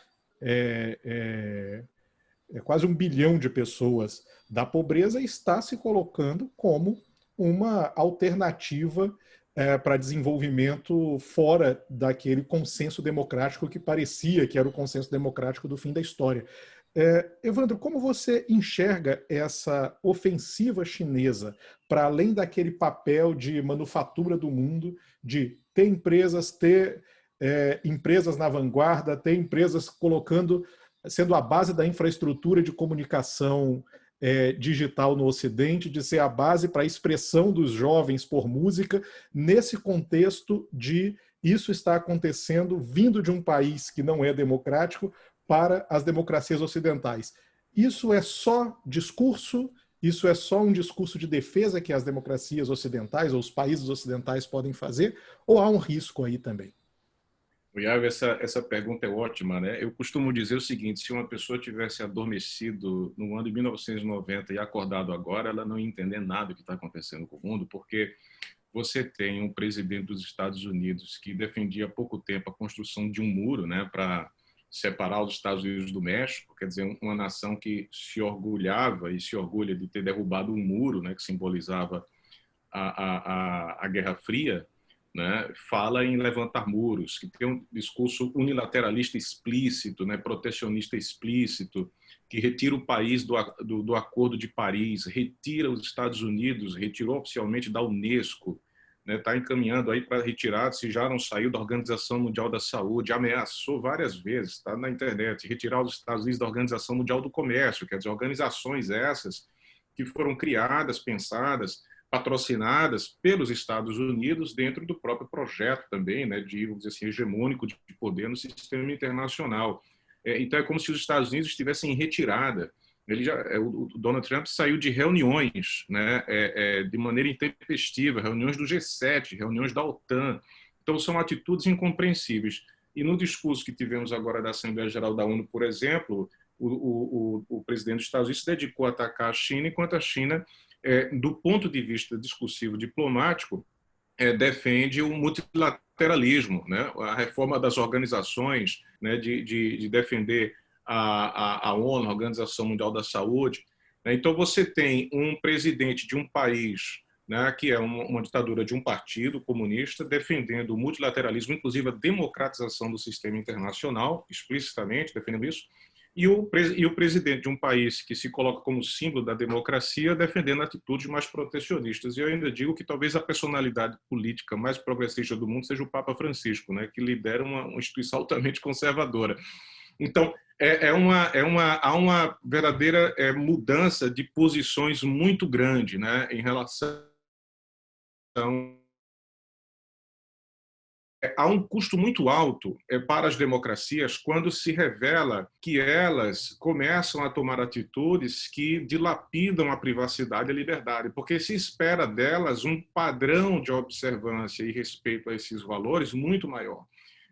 quase 1 bilhão de pessoas da pobreza, e está se colocando como uma alternativa para desenvolvimento fora daquele consenso democrático que parecia que era o consenso democrático do fim da história. Evandro, como você enxerga essa ofensiva chinesa para além daquele papel de manufatura do mundo, de ter empresas na vanguarda, ter empresas sendo a base da infraestrutura de comunicação digital no Ocidente, de ser a base para a expressão dos jovens por música, nesse contexto de isso está acontecendo vindo de um país que não é democrático para as democracias ocidentais. Isso é só discurso? Isso é só um discurso de defesa que as democracias ocidentais ou os países ocidentais podem fazer? Ou há um risco aí também? Iago, essa pergunta é ótima, né? Eu costumo dizer o seguinte: se uma pessoa tivesse adormecido no ano de 1990 e acordado agora, ela não ia entender nada do que está acontecendo com o mundo, porque você tem um presidente dos Estados Unidos que defendia há pouco tempo a construção de um muro, né, para separar os Estados Unidos do México, quer dizer, uma nação que se orgulhava e se orgulha de ter derrubado um muro, né, que simbolizava a Guerra Fria, né, fala em levantar muros, que tem um discurso unilateralista explícito, né, protecionista explícito, que retira o país do Acordo de Paris, retira os Estados Unidos, retirou oficialmente da Unesco, está encaminhando aí para retirada, se já não saiu da Organização Mundial da Saúde, ameaçou várias vezes, está na internet, retirar os Estados Unidos da Organização Mundial do Comércio, quer dizer, organizações essas que foram criadas, pensadas, patrocinadas pelos Estados Unidos dentro do próprio projeto também, né, de, vamos dizer assim, hegemônico de poder no sistema internacional. Então é como se os Estados Unidos estivessem em retirada. O Donald Trump saiu de reuniões, né, de maneira intempestiva, reuniões do G7, reuniões da OTAN. Então são atitudes incompreensíveis. E no discurso que tivemos agora da Assembleia Geral da ONU, por exemplo, o presidente dos Estados Unidos se dedicou a atacar a China, enquanto a China, do ponto de vista discursivo diplomático, defende o multilateralismo, né? A reforma das organizações, né? de defender a ONU, a Organização Mundial da Saúde. Então, você tem um presidente de um país, né, que é uma ditadura de um partido comunista, defendendo o multilateralismo, inclusive a democratização do sistema internacional, explicitamente defendendo isso, e o presidente de um país que se coloca como símbolo da democracia defendendo atitudes mais protecionistas. E eu ainda digo que talvez a personalidade política mais progressista do mundo seja o Papa Francisco, né, que lidera uma instituição altamente conservadora. Então, há uma verdadeira mudança de posições muito grande, né, em relação. Há um custo muito alto para as democracias quando se revela que elas começam a tomar atitudes que dilapidam a privacidade e a liberdade, porque se espera delas um padrão de observância e respeito a esses valores muito maior.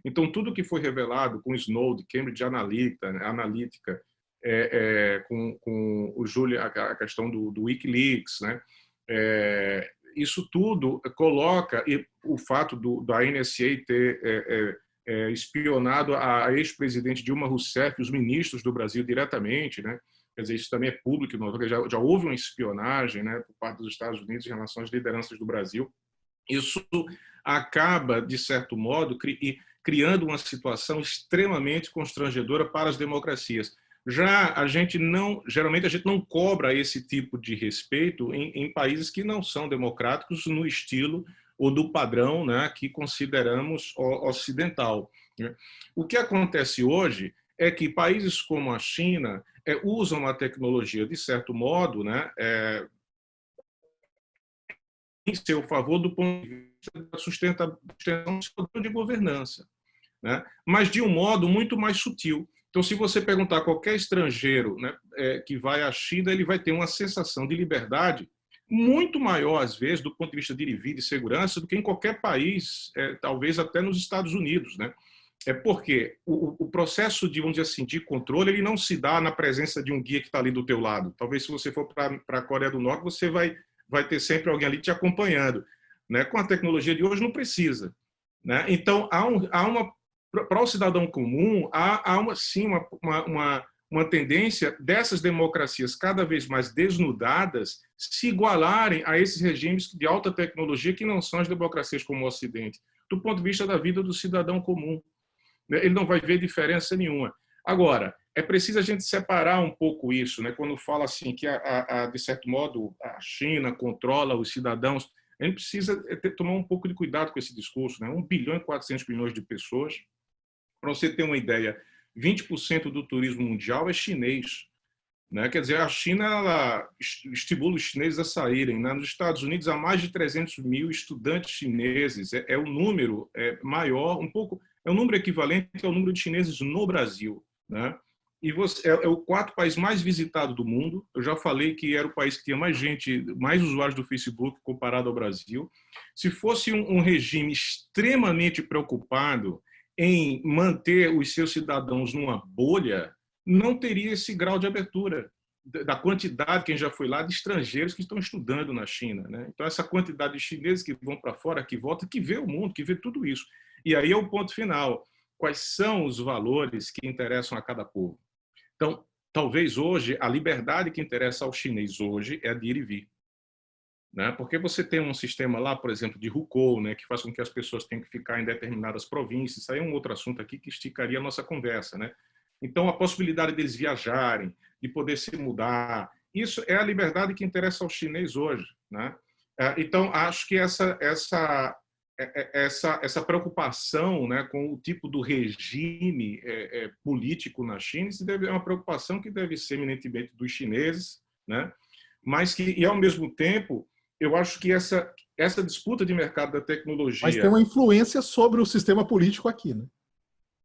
Então, tudo que foi revelado com Snowden, Cambridge Analytica, com o Julian, a questão do Wikileaks, né? Isso tudo coloca, e o fato da NSA ter espionado a ex-presidente Dilma Rousseff, os ministros do Brasil diretamente, né? Quer dizer, isso também é público, já houve uma espionagem, né, por parte dos Estados Unidos em relação às lideranças do Brasil. Isso acaba, de certo modo, criando uma situação extremamente constrangedora para as democracias. Já geralmente a gente não cobra esse tipo de respeito em países que não são democráticos no estilo ou do padrão, né, que consideramos ocidental. O que acontece hoje é que países como a China usam a tecnologia, de certo modo, né, em seu favor do ponto de vista da sustentação de governança, né, mas de um modo muito mais sutil. Então, se você perguntar a qualquer estrangeiro, né, que vai à China, ele vai ter uma sensação de liberdade muito maior, às vezes, do ponto de vista de vida e segurança, do que em qualquer país, talvez até nos Estados Unidos, né? Porque o processo de, vamos dizer assim, de controle, ele não se dá na presença de um guia que está ali do teu lado. Talvez, se você for para a Coreia do Norte, você vai ter sempre alguém ali te acompanhando, né? Com a tecnologia de hoje, não precisa, né? Então, para o cidadão comum, há sim uma tendência dessas democracias cada vez mais desnudadas se igualarem a esses regimes de alta tecnologia que não são as democracias como o Ocidente, do ponto de vista da vida do cidadão comum. Ele não vai ver diferença nenhuma. Agora, é preciso a gente separar um pouco isso, né? Quando fala assim que, de certo modo, a China controla os cidadãos, a gente precisa tomar um pouco de cuidado com esse discurso, né? 1 bilhão e 400 milhões de pessoas. Para você ter uma ideia, 20% do turismo mundial é chinês, né? Quer dizer, a China ela estimula os chineses a saírem, né? Nos Estados Unidos, há mais de 300 mil estudantes chineses. É um número maior, um pouco, é um número equivalente ao número de chineses no Brasil, né? E é o quarto país mais visitado do mundo. Eu já falei que era o país que tinha mais gente, mais usuários do Facebook comparado ao Brasil. Se fosse um regime extremamente preocupado em manter os seus cidadãos numa bolha, não teria esse grau de abertura da quantidade, quem já foi lá, de estrangeiros que estão estudando na China, né? Então, essa quantidade de chineses que vão para fora, que voltam, que vê o mundo, que vê tudo isso. E aí é o ponto final. Quais são os valores que interessam a cada povo? Então, talvez hoje, a liberdade que interessa ao chinês hoje é a de ir e vir, né? Porque você tem um sistema lá, por exemplo, de hukou, né, que faz com que as pessoas tenham que ficar em determinadas províncias. Isso aí é um outro assunto aqui que esticaria a nossa conversa, né? Então, a possibilidade deles viajarem, de poder se mudar, isso é a liberdade que interessa ao chinês hoje, né? Então, acho que essa preocupação, né, com o tipo do regime político na China, é uma preocupação que deve ser eminentemente dos chineses, né? Mas que, e ao mesmo tempo, eu acho que essa disputa de mercado da tecnologia... Mas tem uma influência sobre o sistema político aqui, né?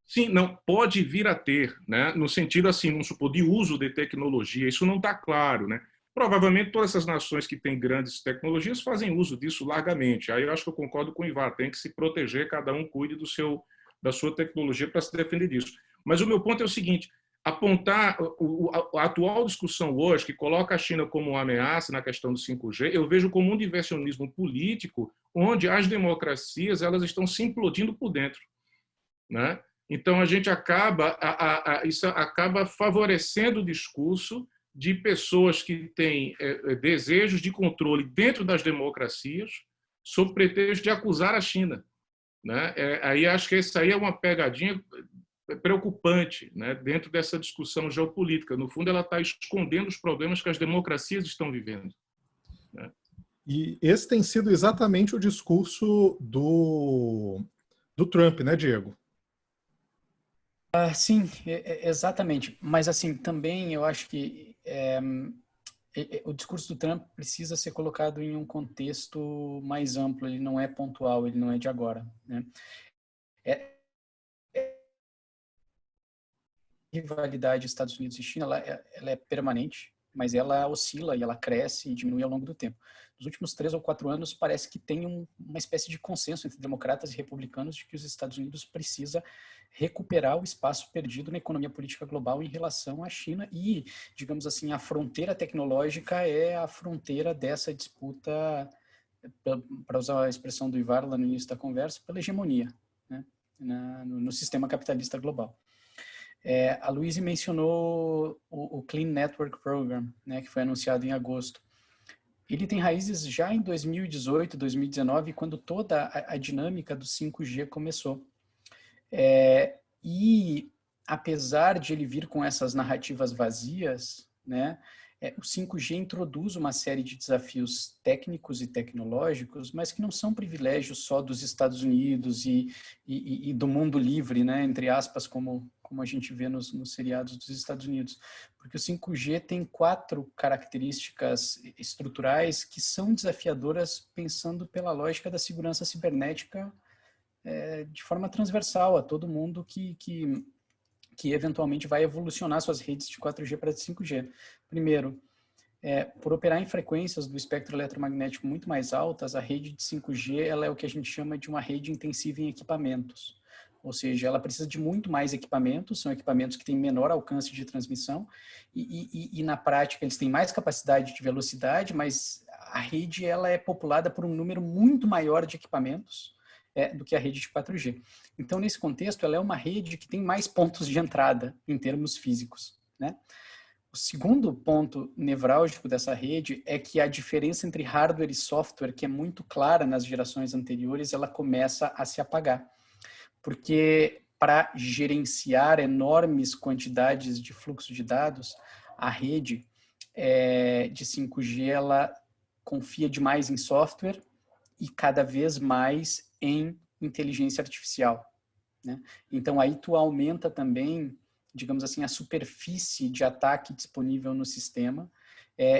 Sim, não, pode vir a ter, né? No sentido, assim, vamos supor, de uso de tecnologia, isso não está claro, né? Provavelmente todas essas nações que têm grandes tecnologias fazem uso disso largamente. Aí eu acho que eu concordo com o Ivar, tem que se proteger, cada um cuide da sua tecnologia para se defender disso. Mas o meu ponto é o seguinte, apontar a atual discussão hoje, que coloca a China como uma ameaça na questão do 5G, eu vejo como um diversionismo político, onde as democracias elas estão se implodindo por dentro, né? Então, a gente isso acaba favorecendo o discurso de pessoas que têm desejos de controle dentro das democracias, sob pretexto de acusar a China, né? Aí acho que isso aí é uma pegadinha preocupante, né? Dentro dessa discussão geopolítica. No fundo, ela está escondendo os problemas que as democracias estão vivendo, né? E esse tem sido exatamente o discurso do Trump, né, Diego? Sim, exatamente. Mas, assim, também eu acho que o discurso do Trump precisa ser colocado em um contexto mais amplo, ele não é pontual, ele não é de agora, né? A rivalidade Estados Unidos e China, ela é permanente, mas ela oscila e ela cresce e diminui ao longo do tempo. Nos últimos 3 ou 4 anos, parece que tem uma espécie de consenso entre democratas e republicanos de que os Estados Unidos precisa recuperar o espaço perdido na economia política global em relação à China e, digamos assim, a fronteira tecnológica é a fronteira dessa disputa, para usar a expressão do Ivar lá no início da conversa, pela hegemonia, né, no sistema capitalista global. A Luíse mencionou o Clean Network Program, né, que foi anunciado em agosto. Ele tem raízes já em 2018, 2019, quando toda a dinâmica do 5G começou. E apesar de ele vir com essas narrativas vazias, né, o 5G introduz uma série de desafios técnicos e tecnológicos, mas que não são privilégios só dos Estados Unidos e do mundo livre, né, entre aspas, como a gente vê nos seriados dos Estados Unidos. Porque o 5G tem 4 características estruturais que são desafiadoras pensando pela lógica da segurança cibernética de forma transversal a todo mundo que eventualmente vai evolucionar suas redes de 4G para 5G. Primeiro, por operar em frequências do espectro eletromagnético muito mais altas, a rede de 5G ela é o que a gente chama de uma rede intensiva em equipamentos. Ou seja, ela precisa de muito mais equipamentos, são equipamentos que têm menor alcance de transmissão e na prática eles têm mais capacidade de velocidade, mas a rede ela é populada por um número muito maior de equipamentos do que a rede de 4G. Então, nesse contexto, ela é uma rede que tem mais pontos de entrada em termos físicos, né? O segundo ponto nevrálgico dessa rede é que a diferença entre hardware e software, que é muito clara nas gerações anteriores, ela começa a se apagar. Porque para gerenciar enormes quantidades de fluxo de dados, a rede de 5G, ela confia demais em software e cada vez mais em inteligência artificial, né? Então, aí tu aumenta também, digamos assim, a superfície de ataque disponível no sistema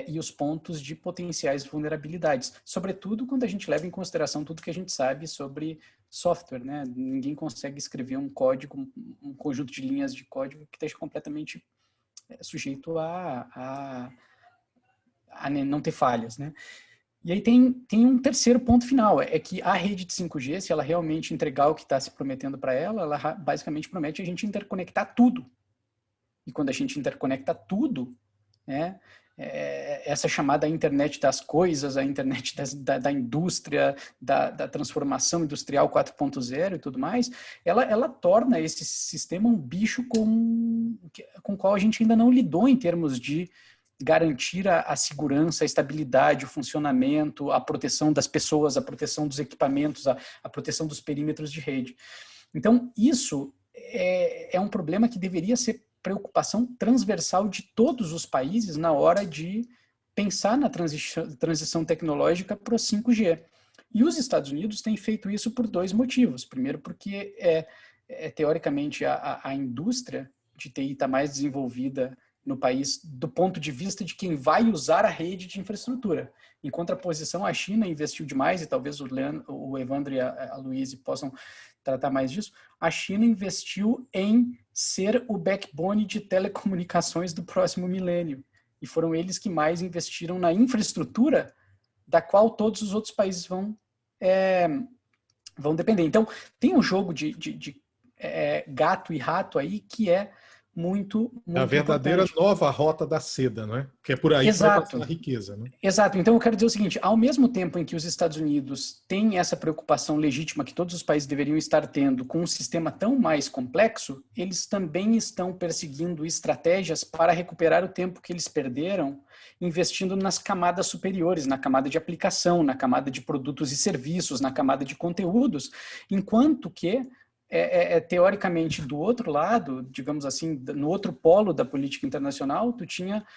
e os pontos de potenciais vulnerabilidades. Sobretudo quando a gente leva em consideração tudo que a gente sabe sobre software, né? Ninguém consegue escrever um código, um conjunto de linhas de código que esteja completamente sujeito a não ter falhas, né? E aí tem um terceiro ponto final, é que a rede de 5G, se ela realmente entregar o que está se prometendo para ela, ela basicamente promete a gente interconectar tudo. E quando a gente interconecta tudo, né, essa chamada internet das coisas, a internet da indústria, da transformação industrial 4.0 e tudo mais, ela torna esse sistema um bicho com o qual a gente ainda não lidou em termos de garantir a segurança, a estabilidade, o funcionamento, a proteção das pessoas, a proteção dos equipamentos, a proteção dos perímetros de rede. Então, isso é um problema que deveria ser preocupação transversal de todos os países na hora de pensar na transição tecnológica para o 5G. E os Estados Unidos têm feito isso por dois motivos. Primeiro, porque teoricamente a indústria de TI está mais desenvolvida no país do ponto de vista de quem vai usar a rede de infraestrutura. Em contraposição, a China investiu demais, e talvez o Evandro e a Luíse possam tratar mais disso, a China investiu em ser o backbone de telecomunicações do próximo milênio. E foram eles que mais investiram na infraestrutura da qual todos os outros países vão depender. Então, tem um jogo de gato e rato aí que é muito a verdadeira importante. Nova rota da seda, não é? Que é por aí que vai passar a riqueza, né? Exato. Então, eu quero dizer o seguinte, ao mesmo tempo em que os Estados Unidos têm essa preocupação legítima que todos os países deveriam estar tendo com um sistema tão mais complexo, eles também estão perseguindo estratégias para recuperar o tempo que eles perderam investindo nas camadas superiores, na camada de aplicação, na camada de produtos e serviços, na camada de conteúdos, enquanto que teoricamente, do outro lado, digamos assim, no outro polo da política internacional, tu tinha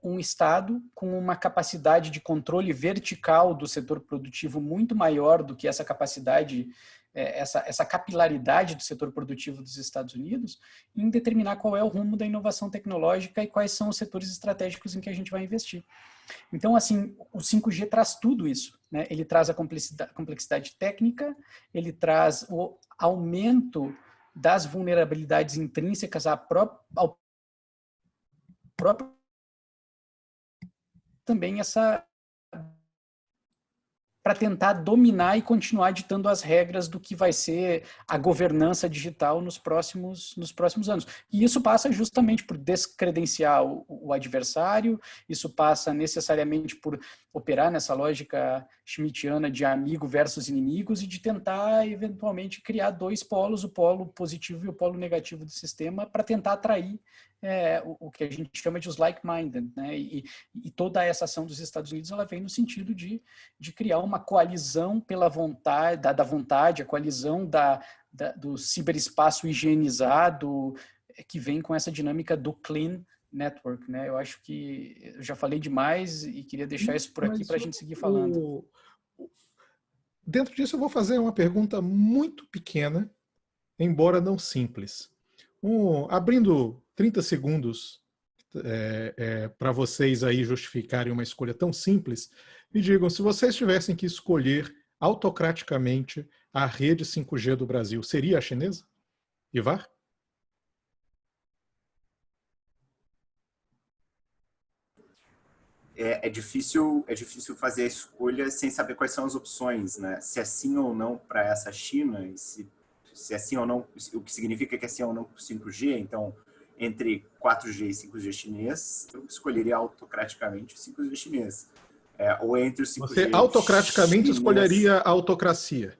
um Estado com uma capacidade de controle vertical do setor produtivo muito maior do que essa capacidade, essa capilaridade do setor produtivo dos Estados Unidos, em determinar qual é o rumo da inovação tecnológica e quais são os setores estratégicos em que a gente vai investir. Então, assim, o 5G traz tudo isso, né? Ele traz a complexidade técnica, ele traz o aumento das vulnerabilidades intrínsecas ao próprio também para tentar dominar e continuar ditando as regras do que vai ser a governança digital nos próximos anos. E isso passa justamente por descredenciar o adversário, isso passa necessariamente por operar nessa lógica schmittiana de amigo versus inimigos e de tentar, eventualmente, criar dois polos, o polo positivo e o polo negativo do sistema, para tentar atrair o que a gente chama de os like-minded, né? E toda essa ação dos Estados Unidos ela vem no sentido de criar uma coalizão pela vontade, da vontade, a coalizão do ciberespaço higienizado, que vem com essa dinâmica do clean network, né? Eu acho que eu já falei demais e queria deixar isso por aqui para a gente seguir falando. Dentro disso eu vou fazer uma pergunta muito pequena, embora não simples. Abrindo 30 segundos para vocês aí justificarem uma escolha tão simples, me digam, se vocês tivessem que escolher autocraticamente a rede 5G do Brasil, seria a chinesa? Ivar? É difícil fazer a escolha sem saber quais são as opções, né? Se é sim ou não para essa China, e se é sim ou não, o que significa que é sim ou não para o 5G. Então, entre 4G e 5G chinês, eu escolheria autocraticamente o 5G chinês. Ou entre o 5G Você autocraticamente chinês... escolheria a autocracia.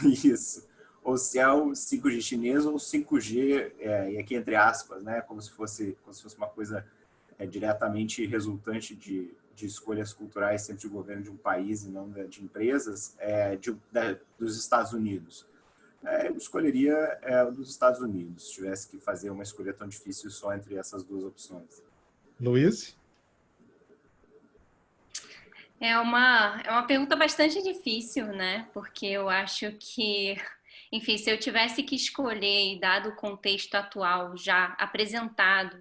Isso. ou se é o 5G chinês ou o 5G, e aqui entre aspas, né, como se fosse uma coisa diretamente resultante de escolhas culturais sempre de governo de um país e não de empresas, dos Estados Unidos. Eu escolheria o dos Estados Unidos, se tivesse que fazer uma escolha tão difícil só entre essas duas opções. Luiz? É uma pergunta bastante difícil, né? Porque eu acho que, enfim, se eu tivesse que escolher, dado o contexto atual já apresentado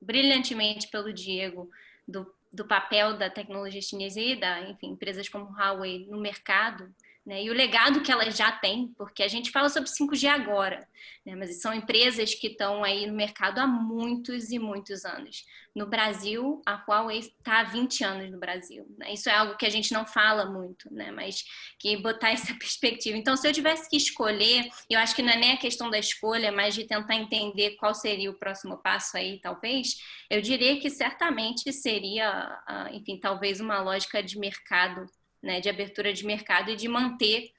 brilhantemente pelo Diego, do papel da tecnologia chinesa e enfim, empresas como Huawei no mercado, né, e o legado que elas já têm, porque a gente fala sobre 5G agora, né, mas são empresas que estão aí no mercado há muitos e muitos anos. No Brasil, a Huawei está há 20 anos no Brasil, né? Isso é algo que a gente não fala muito, né, mas que botar essa perspectiva. Então, se eu tivesse que escolher, eu acho que não é nem a questão da escolha, mas de tentar entender qual seria o próximo passo aí, talvez, eu diria que certamente seria, enfim, talvez uma lógica de mercado, né, de abertura de mercado e de manter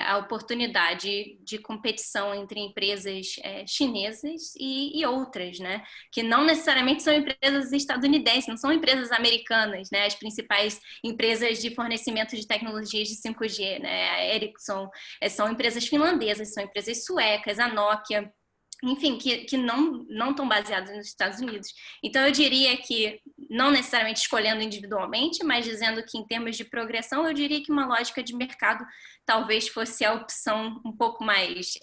a oportunidade de competição entre empresas chinesas e outras, né, que não necessariamente são empresas estadunidenses, não são empresas americanas, né, as principais empresas de fornecimento de tecnologias de 5G, né, a Ericsson, são empresas finlandesas, são empresas suecas, a Nokia, enfim, que não estão baseados nos Estados Unidos. Então, eu diria que, não necessariamente escolhendo individualmente, mas dizendo que em termos de progressão, eu diria que uma lógica de mercado talvez fosse a opção um pouco mais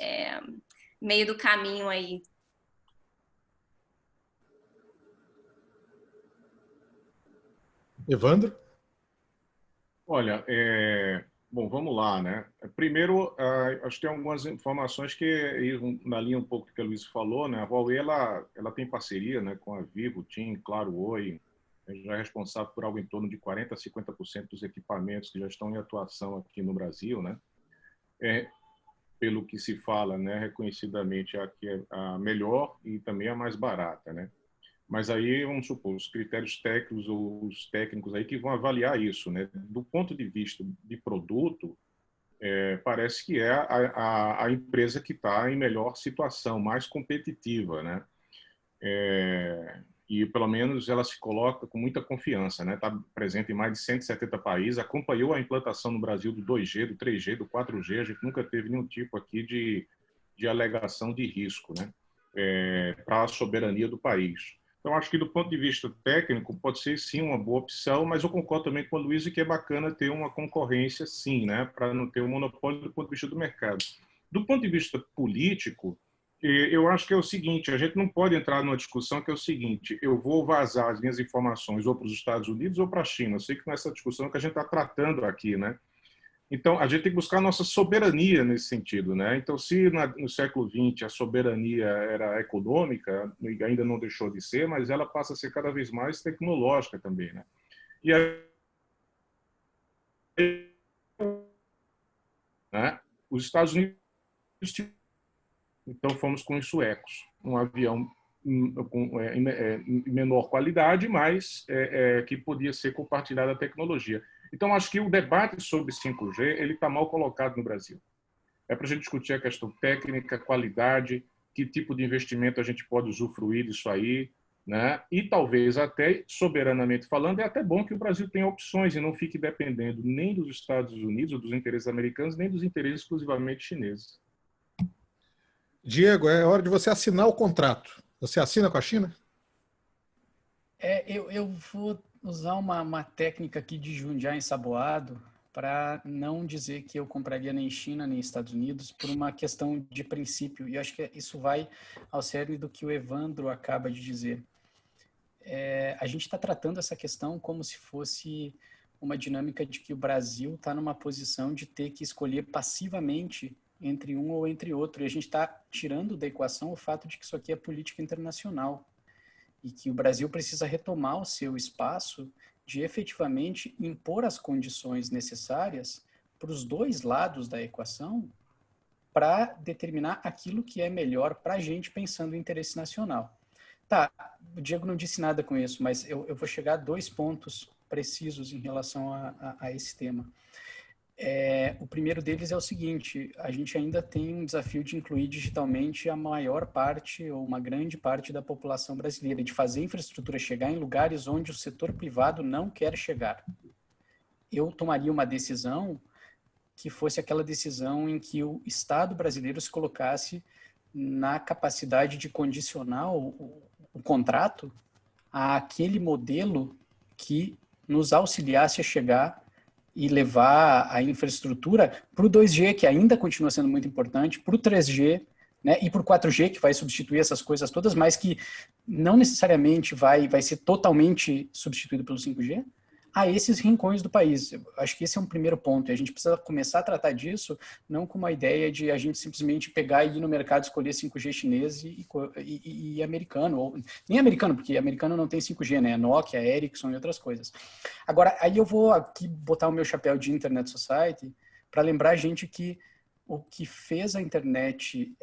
meio do caminho aí. Evandro? Olha, bom, vamos lá, né? Primeiro, acho que tem algumas informações que iam na linha um pouco do que a Luiz falou, né? A Huawei, ela tem parceria, né, com a Vivo, TIM, Claro, Oi, já é responsável por algo em torno de 40% a 50% dos equipamentos que já estão em atuação aqui no Brasil, né? Pelo que se fala, né, reconhecidamente a melhor e também a mais barata, né? Mas aí, vamos supor, os critérios técnicos ou os técnicos aí que vão avaliar isso, né? Do ponto de vista de produto, parece que é a empresa que está em melhor situação, mais competitiva, né? E pelo menos ela se coloca com muita confiança, né? Está presente em mais de 170 países, acompanhou a implantação no Brasil do 2G, do 3G, do 4G, a gente nunca teve nenhum tipo aqui de alegação de risco, né? Para a soberania do país. Então, acho que do ponto de vista técnico, pode ser sim uma boa opção, mas eu concordo também com a Luísa que é bacana ter uma concorrência sim, né? Para não ter um monopólio do ponto de vista do mercado. Do ponto de vista político, eu acho que é o seguinte, a gente não pode entrar numa discussão que é o seguinte, eu vou vazar as minhas informações ou para os Estados Unidos ou para a China. Eu sei que nessa discussão que a gente está tratando aqui, né? Então, a gente tem que buscar a nossa soberania nesse sentido, né? Então, se no século XX a soberania era econômica, e ainda não deixou de ser, mas ela passa a ser cada vez mais tecnológica também, né? E aí, né? Os Estados Unidos, então fomos com os suecos, um avião com menor qualidade, mas que podia ser compartilhada a tecnologia. Então, acho que o debate sobre 5G ele está mal colocado no Brasil. É para a gente discutir a questão técnica, qualidade, que tipo de investimento a gente pode usufruir disso aí, né? E talvez até, soberanamente falando, é até bom que o Brasil tenha opções e não fique dependendo nem dos Estados Unidos, ou dos interesses americanos, nem dos interesses exclusivamente chineses. Diego, é hora de você assinar o contrato. Você assina com a China? Eu vou usar uma técnica aqui de Jundiaí ensaboado para não dizer que eu compraria nem China nem Estados Unidos por uma questão de princípio. E eu acho que isso vai ao cerne do que o Evandro acaba de dizer. A gente está tratando essa questão como se fosse uma dinâmica de que o Brasil está numa posição de ter que escolher passivamente entre um ou entre outro. E a gente está tirando da equação o fato de que isso aqui é política internacional e que o Brasil precisa retomar o seu espaço de efetivamente impor as condições necessárias para os dois lados da equação para determinar aquilo que é melhor para a gente pensando em interesse nacional. Tá, o Diego não disse nada com isso, mas eu vou chegar a 2 pontos precisos em relação a esse tema. O primeiro deles é o seguinte: a gente ainda tem um desafio de incluir digitalmente a maior parte ou uma grande parte da população brasileira, de fazer a infraestrutura chegar em lugares onde o setor privado não quer chegar. Eu tomaria uma decisão que fosse aquela decisão em que o Estado brasileiro se colocasse na capacidade de condicionar o contrato àquele modelo que nos auxiliasse a chegar e levar a infraestrutura para o 2G, que ainda continua sendo muito importante, para o 3G, né, e para o 4G, que vai substituir essas coisas todas, mas que não necessariamente vai ser totalmente substituído pelo 5G, a esses rincões do país. Eu acho que esse é um primeiro ponto, e a gente precisa começar a tratar disso não com uma ideia de a gente simplesmente pegar e ir no mercado escolher 5G chinês e americano, ou nem americano, porque americano não tem 5G, né? Nokia, Ericsson e outras coisas. Agora, aí eu vou aqui botar o meu chapéu de Internet Society para lembrar a gente que o que fez a internet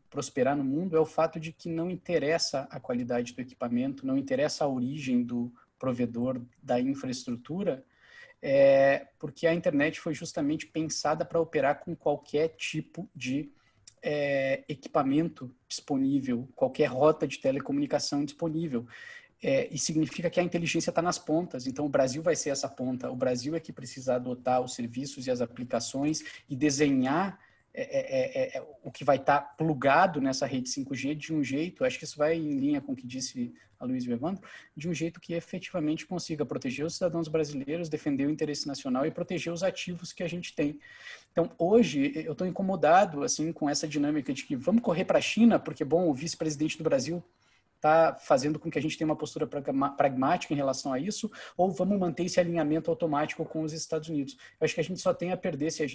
prosperar no mundo é o fato de que não interessa a qualidade do equipamento, não interessa a origem do provedor da infraestrutura, porque a internet foi justamente pensada para operar com qualquer tipo de equipamento disponível, qualquer rota de telecomunicação disponível. E significa que a inteligência está nas pontas. Então, o Brasil vai ser essa ponta. O Brasil é que precisa adotar os serviços e as aplicações e desenhar o que vai estar plugado nessa rede 5G de um jeito, acho que isso vai em linha com o que disse a Luiz e o Evandro, de um jeito que efetivamente consiga proteger os cidadãos brasileiros, defender o interesse nacional e proteger os ativos que a gente tem. Então, hoje, eu estou incomodado assim, com essa dinâmica de que vamos correr para a China, porque, bom, o vice-presidente do Brasil está fazendo com que a gente tenha uma postura pragmática em relação a isso, ou vamos manter esse alinhamento automático com os Estados Unidos. Eu acho que a gente só tem a perder se a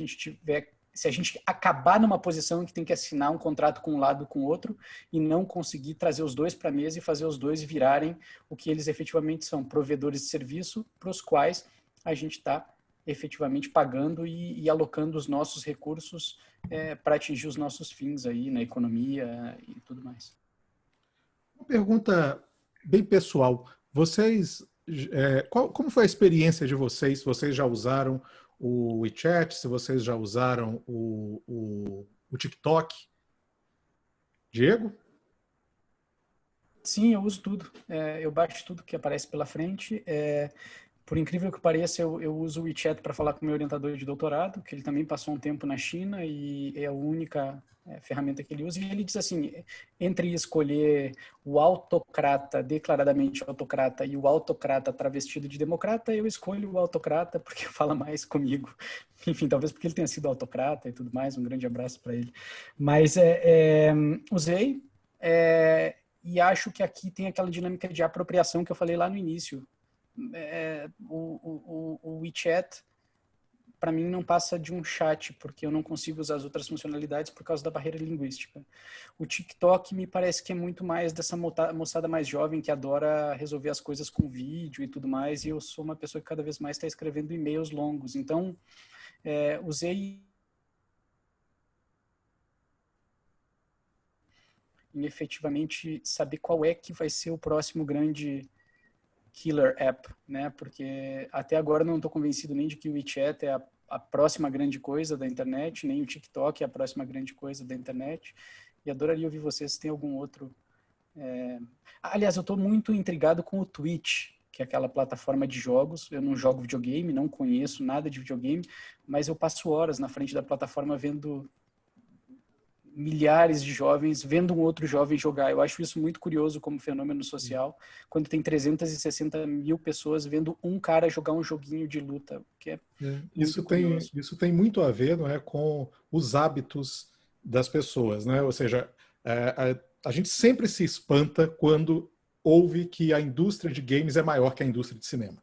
gente acabar numa posição em que tem que assinar um contrato com um lado com o outro e não conseguir trazer os dois para a mesa e fazer os dois virarem o que eles efetivamente são, provedores de serviço para os quais a gente está efetivamente pagando e alocando os nossos recursos para atingir os nossos fins aí na economia e tudo mais. Uma pergunta bem pessoal. Vocês, como foi a experiência de vocês? Vocês já usaram o WeChat, se vocês já usaram o TikTok? Diego? Sim, eu uso tudo. Eu baixo tudo que aparece pela frente. Por incrível que pareça, eu uso o WeChat para falar com o meu orientador de doutorado, que ele também passou um tempo na China e é a única ferramenta que ele usa. E ele diz assim, entre escolher o autocrata, declaradamente autocrata, e o autocrata travestido de democrata, eu escolho o autocrata porque fala mais comigo. Enfim, talvez porque ele tenha sido autocrata e tudo mais. Um grande abraço para ele. Mas usei e acho que aqui tem aquela dinâmica de apropriação que eu falei lá no início. O WeChat, para mim, não passa de um chat, porque eu não consigo usar as outras funcionalidades por causa da barreira linguística. O TikTok me parece que é muito mais dessa moçada mais jovem que adora resolver as coisas com vídeo e tudo mais, e eu sou uma pessoa que cada vez mais está escrevendo e-mails longos. Então, usei em efetivamente saber qual é que vai ser o próximo grande killer app, né? Porque até agora não estou convencido nem de que o WeChat é a próxima grande coisa da internet, nem o TikTok é a próxima grande coisa da internet. E adoraria ouvir vocês se tem algum outro. Aliás, eu estou muito intrigado com o Twitch, que é aquela plataforma de jogos. Eu não jogo videogame, não conheço nada de videogame, mas eu passo horas na frente da plataforma vendo milhares de jovens vendo um outro jovem jogar. Eu acho isso muito curioso como fenômeno social, quando tem 360 mil pessoas vendo um cara jogar um joguinho de luta. Que isso tem muito a ver, não é, com os hábitos das pessoas, né? Ou seja, a gente sempre se espanta quando ouve que a indústria de games é maior que a indústria de cinema.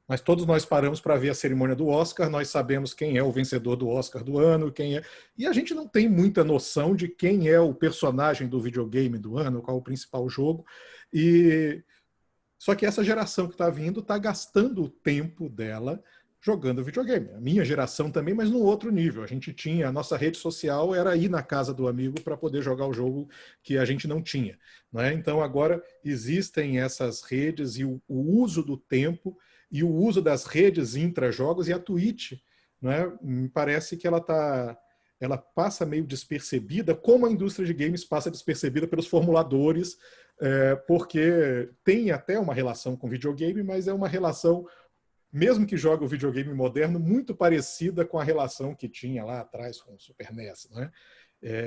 Mas todos nós paramos para ver a cerimônia do Oscar, nós sabemos quem é o vencedor do Oscar do ano, e a gente não tem muita noção de quem é o personagem do videogame do ano, qual é o principal jogo. Só que essa geração que está vindo está gastando o tempo dela jogando videogame. A minha geração também, mas num outro nível. A nossa rede social era ir na casa do amigo para poder jogar o jogo que a gente não tinha, né? Então agora existem essas redes e o uso do tempo e o uso das redes intra-jogos, e a Twitch né? Me parece que ela passa meio despercebida, como a indústria de games passa despercebida pelos formuladores, porque tem até uma relação com videogame, mas é uma relação, mesmo que jogue o videogame moderno, muito parecida com a relação que tinha lá atrás com o Super NES, né?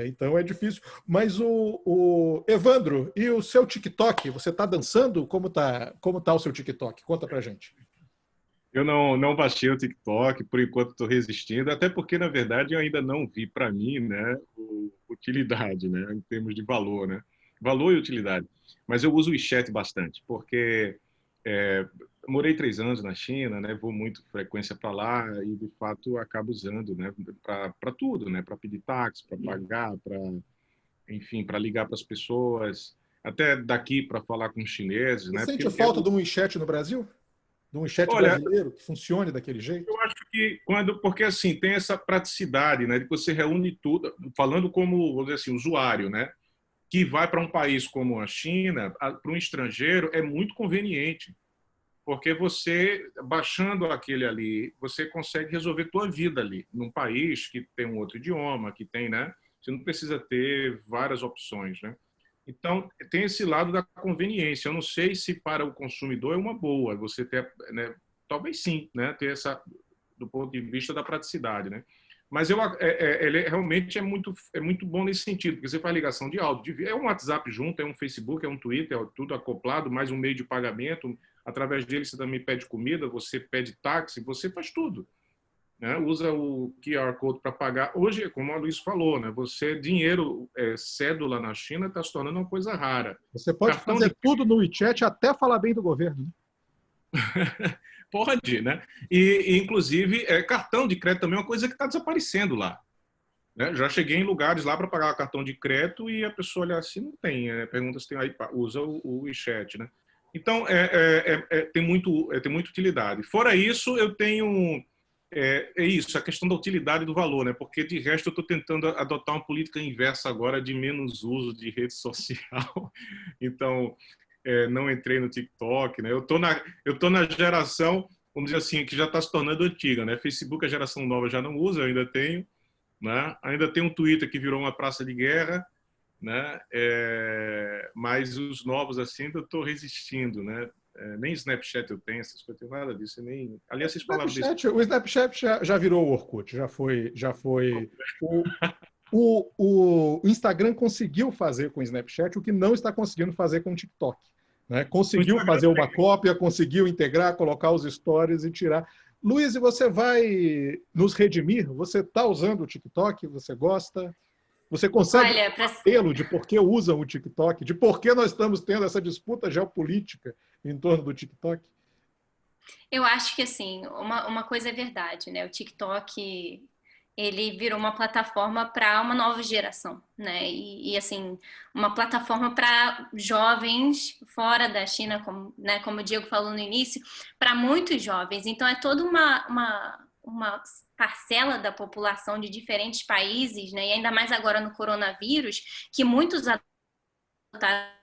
Então é difícil. Mas o Evandro, e o seu TikTok? Você está dançando? Como tá o seu TikTok? Conta pra gente. Eu não baixei o TikTok, por enquanto estou resistindo, até porque, na verdade, eu ainda não vi para mim, né, utilidade, né, em termos de valor, né, valor e utilidade. Mas eu uso o WeChat bastante, porque morei 3 anos na China, né, vou muito com frequência para lá e, de fato, acabo usando, né, para tudo, né, para pedir táxi, para pagar, enfim, para ligar para as pessoas, até daqui para falar com os chineses, Você né, sente falta de um WeChat no Brasil? De um WeChat olha, brasileiro que funcione daquele jeito? eu acho que porque assim tem essa praticidade, né, de que você reúne tudo, falando como, vamos dizer assim, usuário, né, que vai para um país como a China, para um estrangeiro é muito conveniente, porque você baixando aquele ali, você consegue resolver tua vida ali, num país que tem um outro idioma, que tem, né, você não precisa ter várias opções, né? Então, tem esse lado da conveniência. Eu não sei se para o consumidor é uma boa você ter, né, talvez sim, né, ter essa, do ponto de vista da praticidade, né? Mas ele realmente é muito bom nesse sentido, porque você faz ligação de áudio, de vídeo, é um WhatsApp junto, é um Facebook, é um Twitter, é tudo acoplado, mais um meio de pagamento. Através dele você também pede comida, você pede táxi, você faz tudo, né? Usa o QR Code para pagar. Hoje, como a Luiz falou, né? Dinheiro, cédula na China está se tornando uma coisa rara. Você pode fazer tudo no WeChat, até falar bem do governo, né? Pode, né? E inclusive, cartão de crédito também é uma coisa que está desaparecendo lá. Né? Já cheguei em lugares lá para pagar cartão de crédito e a pessoa olha assim, não tem. Pergunta se tem aí, usa o WeChat, né? Então, tem muita utilidade. Fora isso, eu tenho... isso, a questão da utilidade do valor, né? Porque, de resto, eu estou tentando adotar uma política inversa agora de menos uso de rede social. Então, não entrei no TikTok, né? Eu tô na geração, vamos dizer assim, que já está se tornando antiga, né? Facebook, a geração nova já não usa, eu ainda tenho, né? Ainda tem um Twitter que virou uma praça de guerra, né? Mas os novos, assim, eu estou resistindo, né? Nem Snapchat eu tenho, essas coisas, nada disso. Nem... Aliás, vocês falaram disso. O Snapchat já virou o Orkut, já foi. O Instagram conseguiu fazer com o Snapchat o que não está conseguindo fazer com o TikTok. Né? Conseguiu fazer uma cópia, conseguiu integrar, colocar os stories e tirar. Luiz, e você vai nos redimir? Você está usando o TikTok? Você gosta? Você consegue apelo de por que usam o TikTok? De por que nós estamos tendo essa disputa geopolítica em torno do TikTok? Eu acho que, assim, uma coisa é verdade, né? O TikTok, ele virou uma plataforma para uma nova geração, né? Assim, uma plataforma para jovens fora da China, como o Diego falou no início, para muitos jovens. Então, é toda uma parcela da população de diferentes países, né? E ainda mais agora no coronavírus, que muitos adotaram,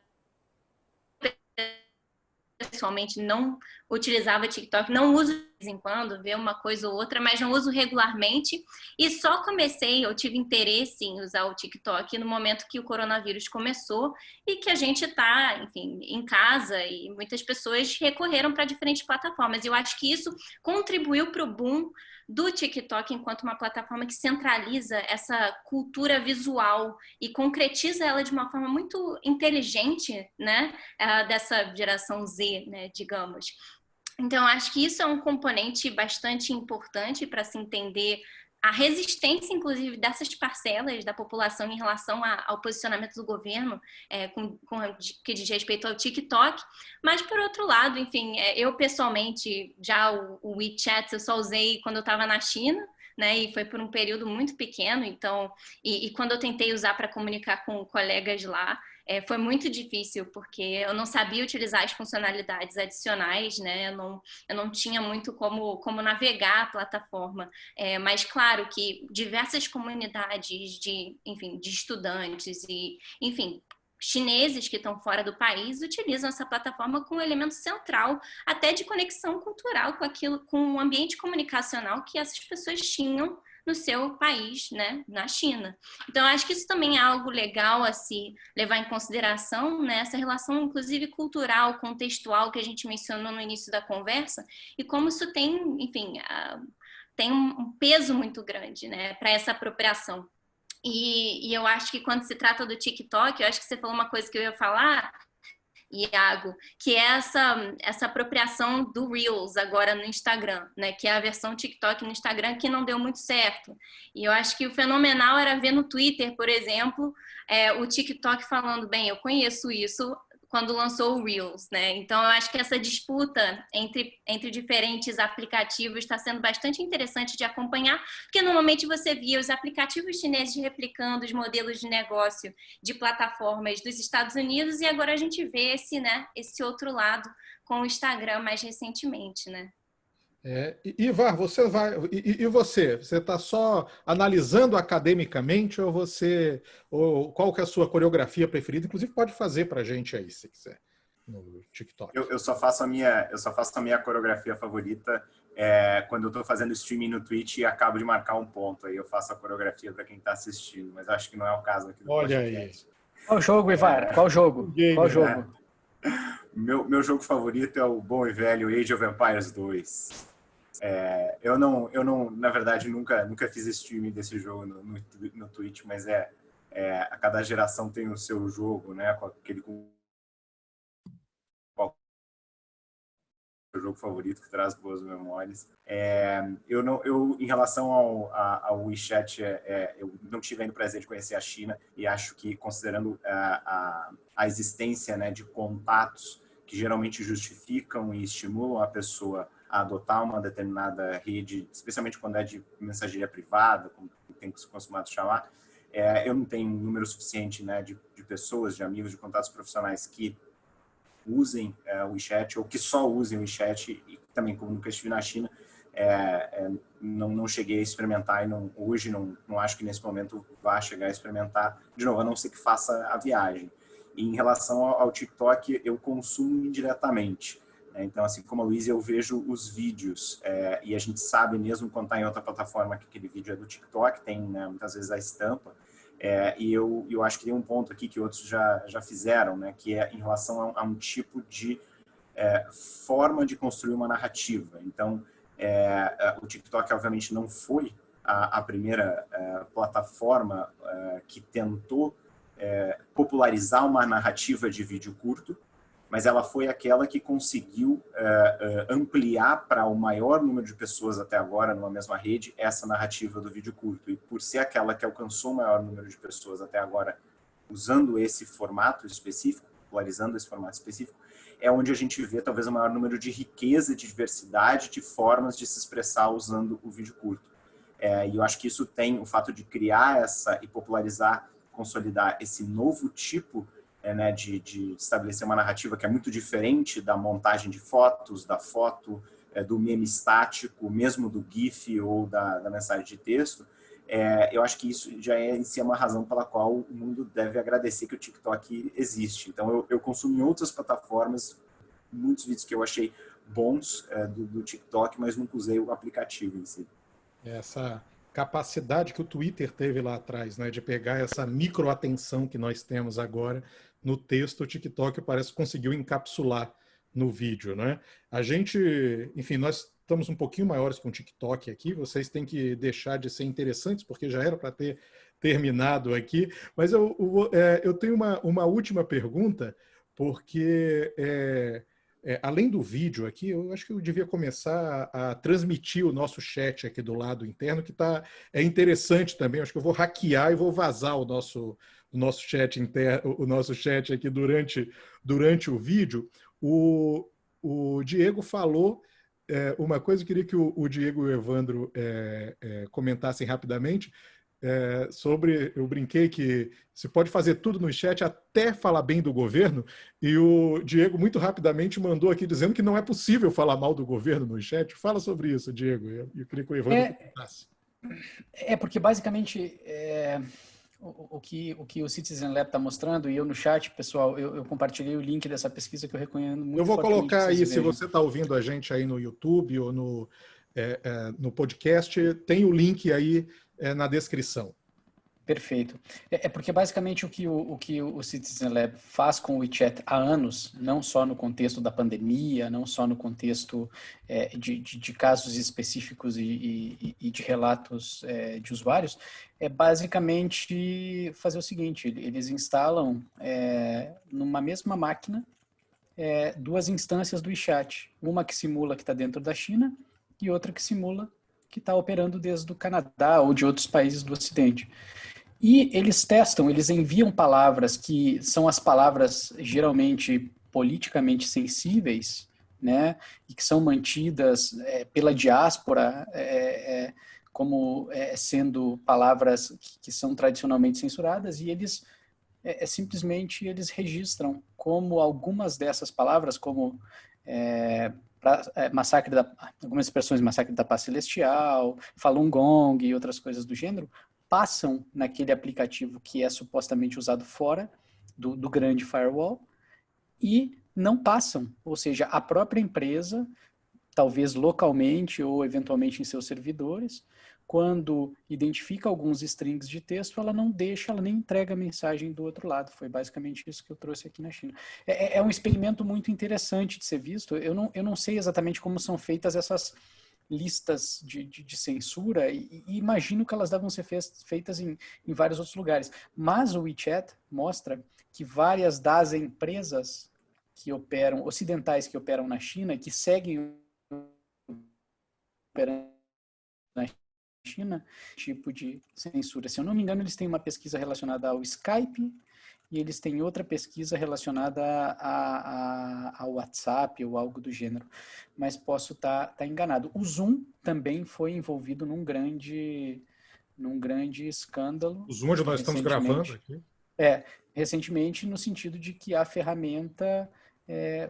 pessoalmente não utilizava TikTok, não uso de vez em quando, ver uma coisa ou outra, mas não uso regularmente, e só eu tive interesse em usar o TikTok no momento que o coronavírus começou e que a gente está, enfim, em casa e muitas pessoas recorreram para diferentes plataformas. Eu acho que isso contribuiu para o boom do TikTok enquanto uma plataforma que centraliza essa cultura visual e concretiza ela de uma forma muito inteligente, né, dessa geração Z, né, digamos. Então, acho que isso é um componente bastante importante para se entender a resistência, inclusive, dessas parcelas da população em relação ao posicionamento do governo que diz respeito ao TikTok. Mas, por outro lado, enfim, eu pessoalmente, já o WeChat eu só usei quando eu estava na China, né, e foi por um período muito pequeno, então, e quando eu tentei usar para comunicar com colegas lá, foi muito difícil, porque eu não sabia utilizar as funcionalidades adicionais, né? Eu não tinha muito como navegar a plataforma. Mas, claro, que diversas comunidades de estudantes e, enfim, chineses que estão fora do país utilizam essa plataforma como elemento central, até de conexão cultural com aquilo, com o ambiente comunicacional que essas pessoas tinham no seu país, né, na China. Então, eu acho que isso também é algo legal a se levar em consideração, né, essa relação, inclusive, cultural, contextual, que a gente mencionou no início da conversa, e como isso tem, enfim, tem um peso muito grande, né, para essa apropriação. E eu acho que quando se trata do TikTok, eu acho que você falou uma coisa que eu ia falar, Iago, que é essa apropriação do Reels agora no Instagram, né? Que é a versão TikTok no Instagram que não deu muito certo. E eu acho que o fenomenal era ver no Twitter, por exemplo, o TikTok falando, bem, eu conheço isso, quando lançou o Reels, né? Então, eu acho que essa disputa entre diferentes aplicativos está sendo bastante interessante de acompanhar, porque normalmente você via os aplicativos chineses replicando os modelos de negócio de plataformas dos Estados Unidos e agora a gente vê esse outro lado com o Instagram mais recentemente, né? Ivar, você vai. E você? Você está só analisando academicamente ou qual que é a sua coreografia preferida? Inclusive, pode fazer para a gente aí, se quiser, no TikTok. Eu só faço a minha coreografia favorita quando eu estou fazendo streaming no Twitch e acabo de marcar um ponto. Aí eu faço a coreografia para quem está assistindo, mas acho que não é o caso aqui do podcast. Olha aí. Qual jogo, Ivar? Qual jogo? Qual jogo? Meu jogo favorito é o bom e velho Age of Empires 2. Eu não, na verdade, nunca fiz streaming desse jogo no Twitch, mas a cada geração tem o seu jogo, né? Com aquele o jogo favorito que traz boas memórias. Em relação ao WeChat, eu não tive ainda o prazer de conhecer a China e acho que, considerando a existência, né, de contatos que geralmente justificam e estimulam a pessoa a adotar uma determinada rede, especialmente quando é de mensageria privada, como tem se costumado chamar, eu não tenho um número suficiente, né, de pessoas, de amigos, de contatos profissionais que usem o WeChat ou que só usem o WeChat, e também, como nunca estive na China, não cheguei a experimentar e hoje não acho que nesse momento vá chegar a experimentar, de novo, a não ser que faça a viagem. E em relação ao TikTok, eu consumo indiretamente. Então, assim como a Luísa, eu vejo os vídeos e a gente sabe mesmo quando está em outra plataforma que aquele vídeo é do TikTok, tem, né, muitas vezes a estampa. E eu acho que tem um ponto aqui que outros já fizeram, né, que é em relação a um tipo de forma de construir uma narrativa. Então, o TikTok, obviamente, não foi a primeira plataforma que tentou popularizar uma narrativa de vídeo curto, mas ela foi aquela que conseguiu ampliar para o maior número de pessoas até agora numa mesma rede essa narrativa do vídeo curto. E por ser aquela que alcançou o maior número de pessoas até agora usando esse formato específico, popularizando esse formato específico, é onde a gente vê talvez o maior número de riqueza, de diversidade, de formas de se expressar usando o vídeo curto. E eu acho que isso tem o fato de criar e popularizar, consolidar esse novo tipo né, de estabelecer uma narrativa que é muito diferente da montagem de fotos, da foto, do meme estático, mesmo do GIF ou da mensagem de texto. Eu acho que isso já é em si uma razão pela qual o mundo deve agradecer que o TikTok existe. Então, eu consumo em outras plataformas muitos vídeos que eu achei bons do TikTok, mas nunca usei o aplicativo em si. Essa capacidade que o Twitter teve lá atrás, né, de pegar essa microatenção que nós temos agora no texto, o TikTok parece que conseguiu encapsular no vídeo, né? A gente, enfim, nós estamos um pouquinho maiores com o TikTok aqui, vocês têm que deixar de ser interessantes, porque já era para ter terminado aqui, mas eu tenho uma última pergunta, porque além do vídeo aqui, eu acho que eu devia começar a transmitir o nosso chat aqui do lado interno, que é interessante também. Acho que eu vou hackear e vou vazar o nosso chat interno, o nosso chat aqui durante o vídeo. O Diego falou uma coisa, eu queria que o Diego e o Evandro comentassem rapidamente. Eu brinquei que se pode fazer tudo no chat, até falar bem do governo, e o Diego muito rapidamente mandou aqui dizendo que não é possível falar mal do governo no chat. Fala sobre isso, Diego. Eu queria que o Evandro comentasse. Porque basicamente o que o Citizen Lab está mostrando, e eu no chat, pessoal, eu compartilhei o link dessa pesquisa que eu recomendo muito. Eu vou fortemente colocar que aí, vocês se vejam. você está ouvindo a gente aí no YouTube ou no podcast, tem o link aí na descrição. Perfeito. Porque basicamente o que o Citizen Lab faz com o WeChat há anos, não só no contexto da pandemia, não só no contexto de casos específicos e de relatos de usuários, é basicamente fazer o seguinte: eles instalam numa mesma máquina duas instâncias do WeChat, uma que simula que está dentro da China e outra que simula que está operando desde o Canadá ou de outros países do Ocidente. E eles testam, eles enviam palavras que são as palavras geralmente politicamente sensíveis, né, e que são mantidas pela diáspora como sendo palavras que são tradicionalmente censuradas, e eles simplesmente eles registram como algumas dessas palavras, como algumas expressões, massacre da paz celestial, Falun Gong e outras coisas do gênero, passam naquele aplicativo que é supostamente usado fora do grande firewall e não passam, ou seja, a própria empresa, talvez localmente ou eventualmente em seus servidores, quando identifica alguns strings de texto, ela não deixa, ela nem entrega a mensagem do outro lado. Foi basicamente isso que eu trouxe aqui na China. É um experimento muito interessante de ser visto. Eu não sei exatamente como são feitas essas listas de censura e imagino que elas devem ser feitas em vários outros lugares. Mas o WeChat mostra que várias das empresas que operam, ocidentais que operam na China, que seguem operando na China, tipo de censura. Se eu não me engano, eles têm uma pesquisa relacionada ao Skype e eles têm outra pesquisa relacionada ao WhatsApp ou algo do gênero, mas posso estar enganado. O Zoom também foi envolvido num grande escândalo. O Zoom, onde nós estamos gravando aqui. Recentemente, no sentido de que a ferramenta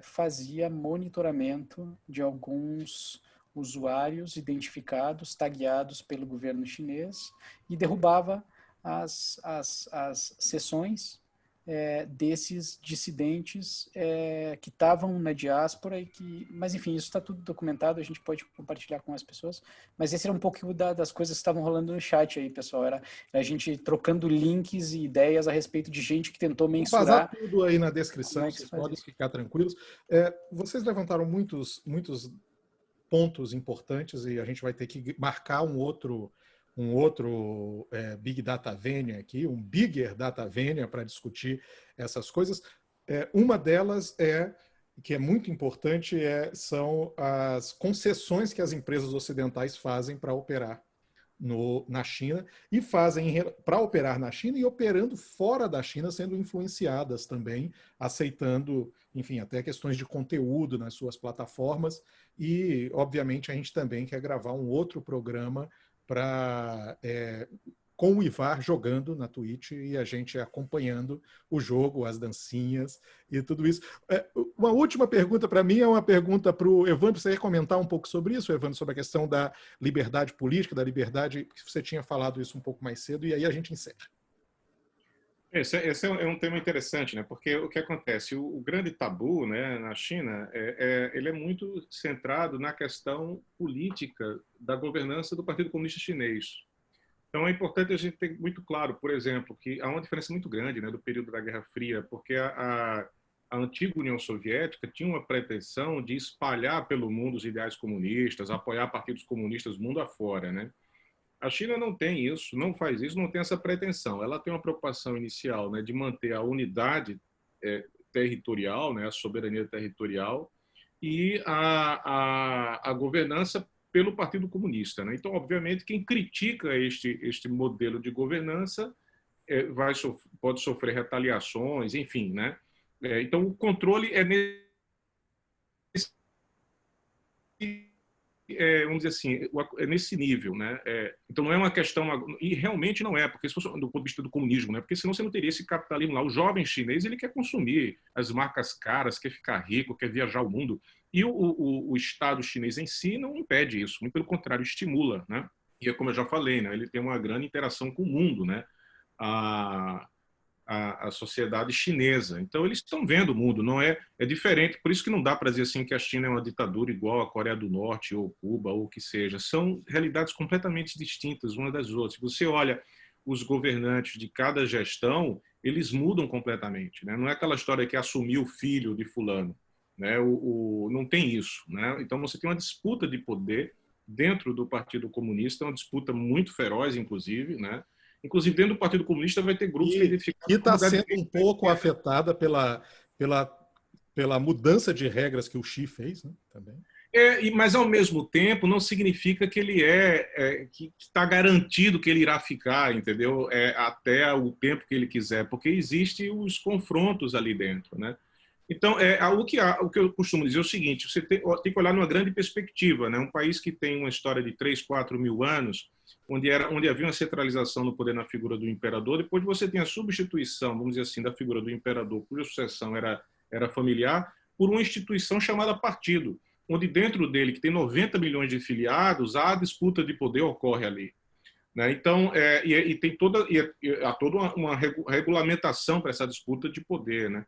fazia monitoramento de alguns usuários identificados, tagueados pelo governo chinês e derrubava as sessões desses dissidentes que estavam na diáspora mas enfim, isso está tudo documentado, a gente pode compartilhar com as pessoas, mas esse era um pouco das coisas que estavam rolando no chat aí, pessoal, era a gente trocando links e ideias a respeito de gente que tentou mensurar. Vou passar tudo aí na descrição, vocês podem ficar tranquilos. Vocês levantaram muitos pontos importantes e a gente vai ter que marcar um outro Big Data Venia aqui, um Bigger Data Venia para discutir essas coisas. Uma delas que é muito importante, são as concessões que as empresas ocidentais fazem para operar na China e fazem para operar na China e operando fora da China, sendo influenciadas também, aceitando, enfim, até questões de conteúdo nas suas plataformas. E, obviamente, a gente também quer gravar um outro programa com o Ivar jogando na Twitch e a gente acompanhando o jogo, as dancinhas e tudo isso. Uma última pergunta para mim é uma pergunta para o Evandro. Você ia comentar um pouco sobre isso, Evandro, sobre a questão da liberdade política, da liberdade, que você tinha falado isso um pouco mais cedo, e aí a gente encerra. Esse é um tema interessante, né? Porque o que acontece, o grande tabu, né, na China, ele é muito centrado na questão política da governança do Partido Comunista Chinês. Então é importante a gente ter muito claro, por exemplo, que há uma diferença muito grande, né, do período da Guerra Fria, porque a antiga União Soviética tinha uma pretensão de espalhar pelo mundo os ideais comunistas, apoiar partidos comunistas mundo afora, né? A China não tem isso, não faz isso, não tem essa pretensão. Ela tem uma preocupação inicial, né, de manter a unidade territorial, né, a soberania territorial e a governança pelo Partido Comunista, né? Então, obviamente, quem critica este modelo de governança pode sofrer retaliações, enfim, né? Então, o controle é vamos dizer assim, é nesse nível, né? Então não é uma questão, e realmente não é, porque se fosse do ponto de vista do comunismo, né? Porque senão você não teria esse capitalismo lá. O jovem chinês, ele quer consumir as marcas caras, quer ficar rico, quer viajar o mundo, e o Estado chinês em si não impede isso, muito pelo contrário, estimula, né? E é como eu já falei, né? Ele tem uma grande interação com o mundo, né? a sociedade chinesa. Então, eles estão vendo o mundo, não é diferente. Por isso que não dá para dizer assim que a China é uma ditadura igual a Coreia do Norte ou Cuba ou o que seja. São realidades completamente distintas uma das outras. Você olha os governantes de cada gestão, eles mudam completamente, né? Não é aquela história que assumiu o filho de fulano, né? Não tem isso, né? Então, você tem uma disputa de poder dentro do Partido Comunista, uma disputa muito feroz, inclusive, né? Inclusive, dentro do Partido Comunista vai ter grupos que é identificado que está sendo um pouco afetada pela mudança de regras que o Xi fez, né? Também. Mas, ao mesmo tempo, não significa que ele que está garantido que ele irá ficar, entendeu? Até o tempo que ele quiser, porque existem os confrontos ali dentro, né? Então, o que eu costumo dizer é o seguinte: você tem que olhar numa grande perspectiva, né? Um país que tem uma história de 3, 4 mil anos, onde havia uma centralização no poder na figura do imperador, depois você tem a substituição, vamos dizer assim, da figura do imperador, cuja sucessão era familiar, por uma instituição chamada partido, onde dentro dele, que tem 90 milhões de filiados, a disputa de poder ocorre ali, né? Então, há toda uma regulamentação para essa disputa de poder, né?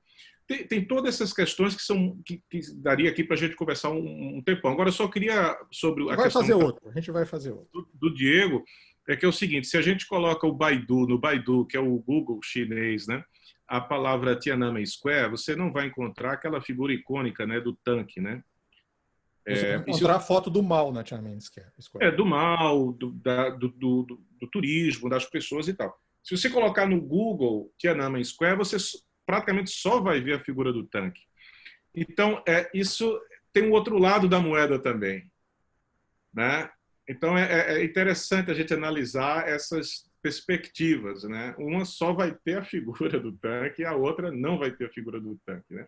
Tem todas essas questões que daria aqui para a gente conversar um tempão. Agora, eu só queria, sobre a questão A gente vai fazer outro. Do Diego, que é o seguinte: se a gente coloca o Baidu, no Baidu, que é o Google chinês, né, a palavra Tiananmen Square, você não vai encontrar aquela figura icônica, né, do tanque, né? Você vai encontrar a foto do Mao na Tiananmen Square. Do Mao, do turismo, das pessoas e tal. Se você colocar no Google Tiananmen Square, você praticamente só vai ver a figura do tanque. Então, isso tem um outro lado da moeda também, né? Então, é interessante a gente analisar essas perspectivas, né? Uma só vai ter a figura do tanque, a outra não vai ter a figura do tanque, né?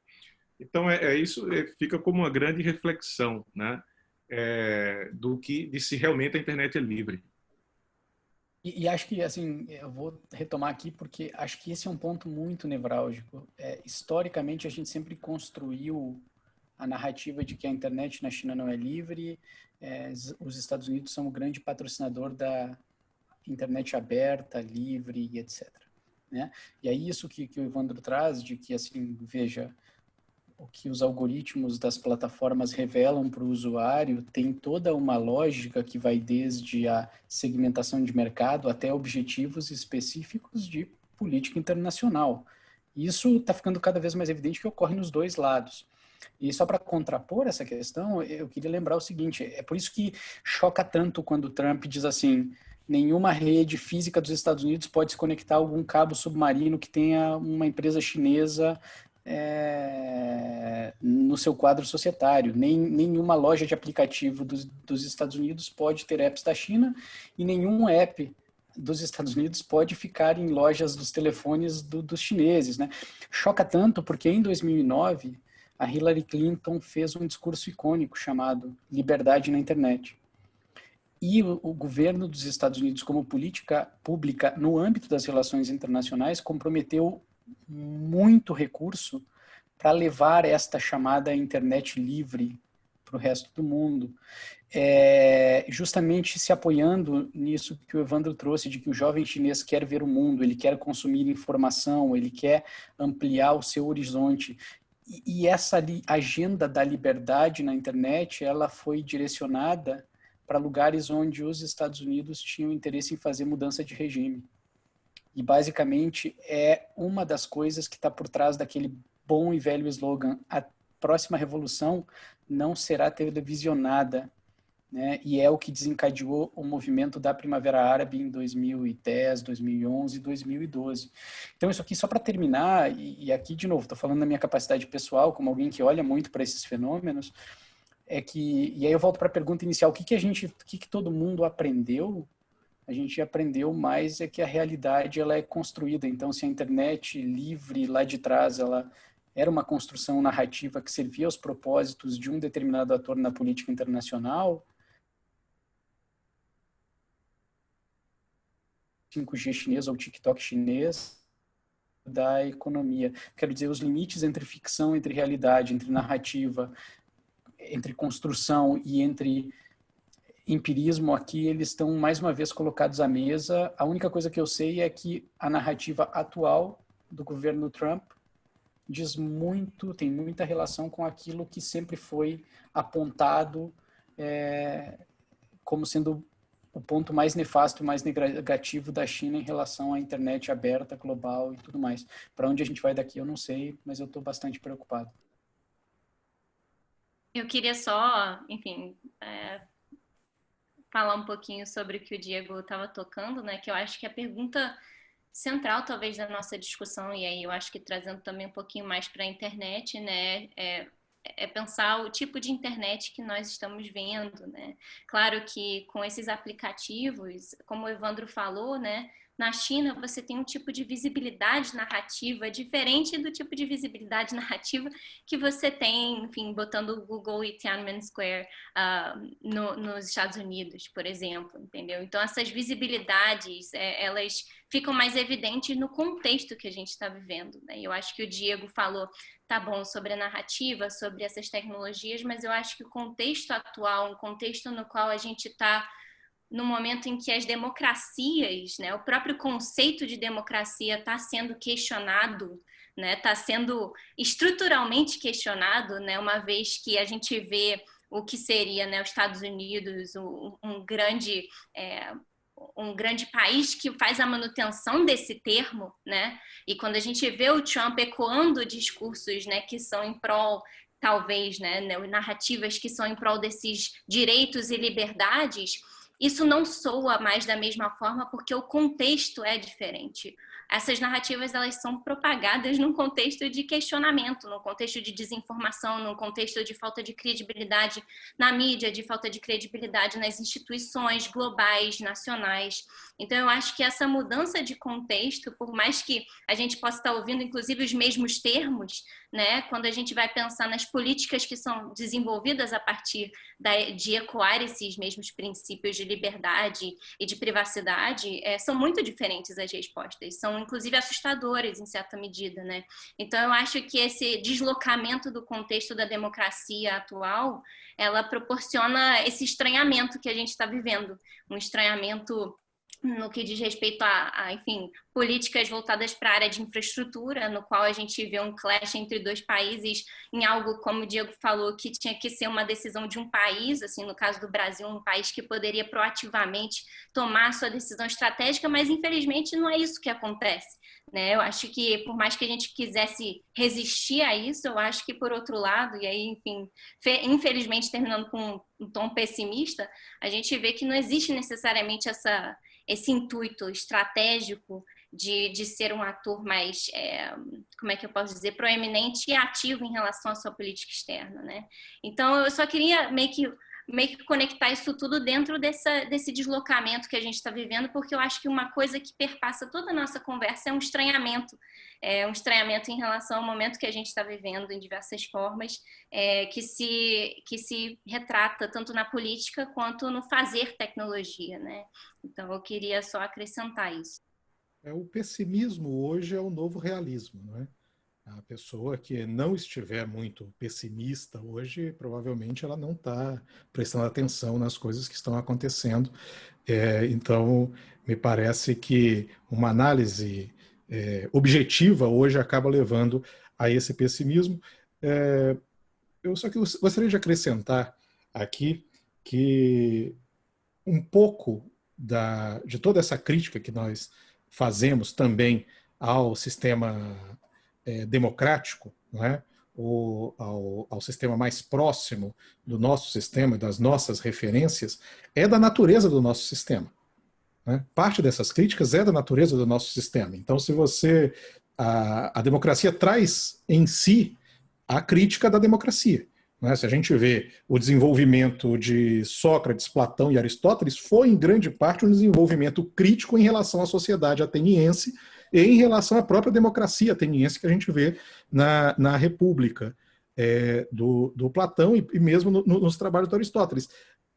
Então, isso fica como uma grande reflexão, né? De se realmente a internet é livre. E acho que, assim, eu vou retomar aqui porque acho que esse é um ponto muito nevrálgico. Historicamente, a gente sempre construiu a narrativa de que a internet na China não é livre, os Estados Unidos são o grande patrocinador da internet aberta, livre e etc. Né? E aí isso que o Evandro traz, de que, assim, veja, o que os algoritmos das plataformas revelam para o usuário tem toda uma lógica que vai desde a segmentação de mercado até objetivos específicos de política internacional. Isso está ficando cada vez mais evidente que ocorre nos dois lados. E só para contrapor essa questão, eu queria lembrar o seguinte: é por isso que choca tanto quando o Trump diz assim: nenhuma rede física dos Estados Unidos pode se conectar a algum cabo submarino que tenha uma empresa chinesa no seu quadro societário. Nenhuma loja de aplicativo dos Estados Unidos pode ter apps da China e nenhum app dos Estados Unidos pode ficar em lojas dos telefones dos chineses, né? Choca tanto porque em 2009 a Hillary Clinton fez um discurso icônico chamado Liberdade na Internet. E o governo dos Estados Unidos, como política pública no âmbito das relações internacionais, comprometeu muito recurso para levar esta chamada internet livre para o resto do mundo, justamente se apoiando nisso que o Evandro trouxe, de que o jovem chinês quer ver o mundo, ele quer consumir informação, ele quer ampliar o seu horizonte. E essa agenda da liberdade na internet, ela foi direcionada para lugares onde os Estados Unidos tinham interesse em fazer mudança de regime. E, basicamente, é uma das coisas que está por trás daquele bom e velho slogan: a próxima revolução não será televisionada, né? E é o que desencadeou o movimento da Primavera Árabe em 2010, 2011 e 2012. Então, isso aqui, só para terminar, e aqui, de novo, estou falando da minha capacidade pessoal, como alguém que olha muito para esses fenômenos, e aí eu volto para a pergunta inicial: o que todo mundo aprendeu? A gente aprendeu mais que a realidade ela é construída. Então, se a internet livre lá de trás ela era uma construção narrativa que servia aos propósitos de um determinado ator na política internacional, 5G chinês ou TikTok chinês da economia. Quero dizer, os limites entre ficção, entre realidade, entre narrativa, entre construção e entre empirismo aqui, eles estão mais uma vez colocados à mesa. A única coisa que eu sei é que a narrativa atual do governo Trump tem muita relação com aquilo que sempre foi apontado como sendo o ponto mais nefasto, mais negativo da China em relação à internet aberta, global e tudo mais. Para onde a gente vai daqui eu não sei, mas eu estou bastante preocupado. Eu queria só, enfim, falar um pouquinho sobre o que o Diego estava tocando, né? Que eu acho que a pergunta central, talvez, da nossa discussão, e aí eu acho que trazendo também um pouquinho mais para a internet, né? É pensar o tipo de internet que nós estamos vendo, né? Claro que com esses aplicativos, como o Evandro falou, né? Na China, você tem um tipo de visibilidade narrativa diferente do tipo de visibilidade narrativa que você tem, enfim, botando o Google e Tiananmen Square nos Estados Unidos, por exemplo, entendeu? Então, essas visibilidades, elas ficam mais evidentes no contexto que a gente está vivendo, né? Eu acho que o Diego falou, tá bom, sobre a narrativa, sobre essas tecnologias, mas eu acho que o contexto atual, um contexto no qual a gente está no momento em que as democracias, né, o próprio conceito de democracia está sendo questionado, né, está sendo estruturalmente questionado, né, uma vez que a gente vê o que seria, né, os Estados Unidos, um grande país que faz a manutenção desse termo, né, e quando a gente vê o Trump ecoando discursos, né, que são em prol, talvez, né, narrativas que são em prol desses direitos e liberdades, isso não soa mais da mesma forma porque o contexto é diferente. Essas narrativas, elas são propagadas num contexto de questionamento, num contexto de desinformação, num contexto de falta de credibilidade na mídia, de falta de credibilidade nas instituições globais, nacionais. Então, eu acho que essa mudança de contexto, por mais que a gente possa estar ouvindo, inclusive, os mesmos termos, né, quando a gente vai pensar nas políticas que são desenvolvidas a partir de ecoar esses mesmos princípios de liberdade e de privacidade, são muito diferentes as respostas, são inclusive assustadoras em certa medida, né? Então eu acho que esse deslocamento do contexto da democracia atual, ela proporciona esse estranhamento que a gente está vivendo, um estranhamento no que diz respeito enfim, políticas voltadas para a área de infraestrutura, no qual a gente vê um clash entre dois países em algo, como o Diego falou, que tinha que ser uma decisão de um país, assim, no caso do Brasil, um país que poderia proativamente tomar a sua decisão estratégica, mas infelizmente não é isso que acontece, né? Eu acho que por mais que a gente quisesse resistir a isso, eu acho que por outro lado, e aí, enfim, infelizmente terminando com um tom pessimista, a gente vê que não existe necessariamente esse intuito estratégico de ser um ator mais, como é que eu posso dizer, proeminente e ativo em relação à sua política externa, né? Então, eu só queria meio que conectar isso tudo dentro desse deslocamento que a gente está vivendo, porque eu acho que uma coisa que perpassa toda a nossa conversa é um estranhamento em relação ao momento que a gente está vivendo em diversas formas, que se retrata tanto na política quanto no fazer tecnologia, né? Então, eu queria só acrescentar isso. O pessimismo hoje é o novo realismo, não é? A pessoa que não estiver muito pessimista hoje, provavelmente ela não está prestando atenção nas coisas que estão acontecendo. Então, me parece que uma análise objetiva hoje acaba levando a esse pessimismo. Eu só gostaria de acrescentar aqui que um pouco de toda essa crítica que nós fazemos também ao sistema democrático, não é? Ao sistema mais próximo do nosso sistema, das nossas referências, é da natureza do nosso sistema, né? Parte dessas críticas é da natureza do nosso sistema. Então, se a democracia traz em si a crítica da democracia. Se a gente vê o desenvolvimento de Sócrates, Platão e Aristóteles, foi em grande parte um desenvolvimento crítico em relação à sociedade ateniense e em relação à própria democracia ateniense que a gente vê na República do Platão e mesmo nos trabalhos do Aristóteles.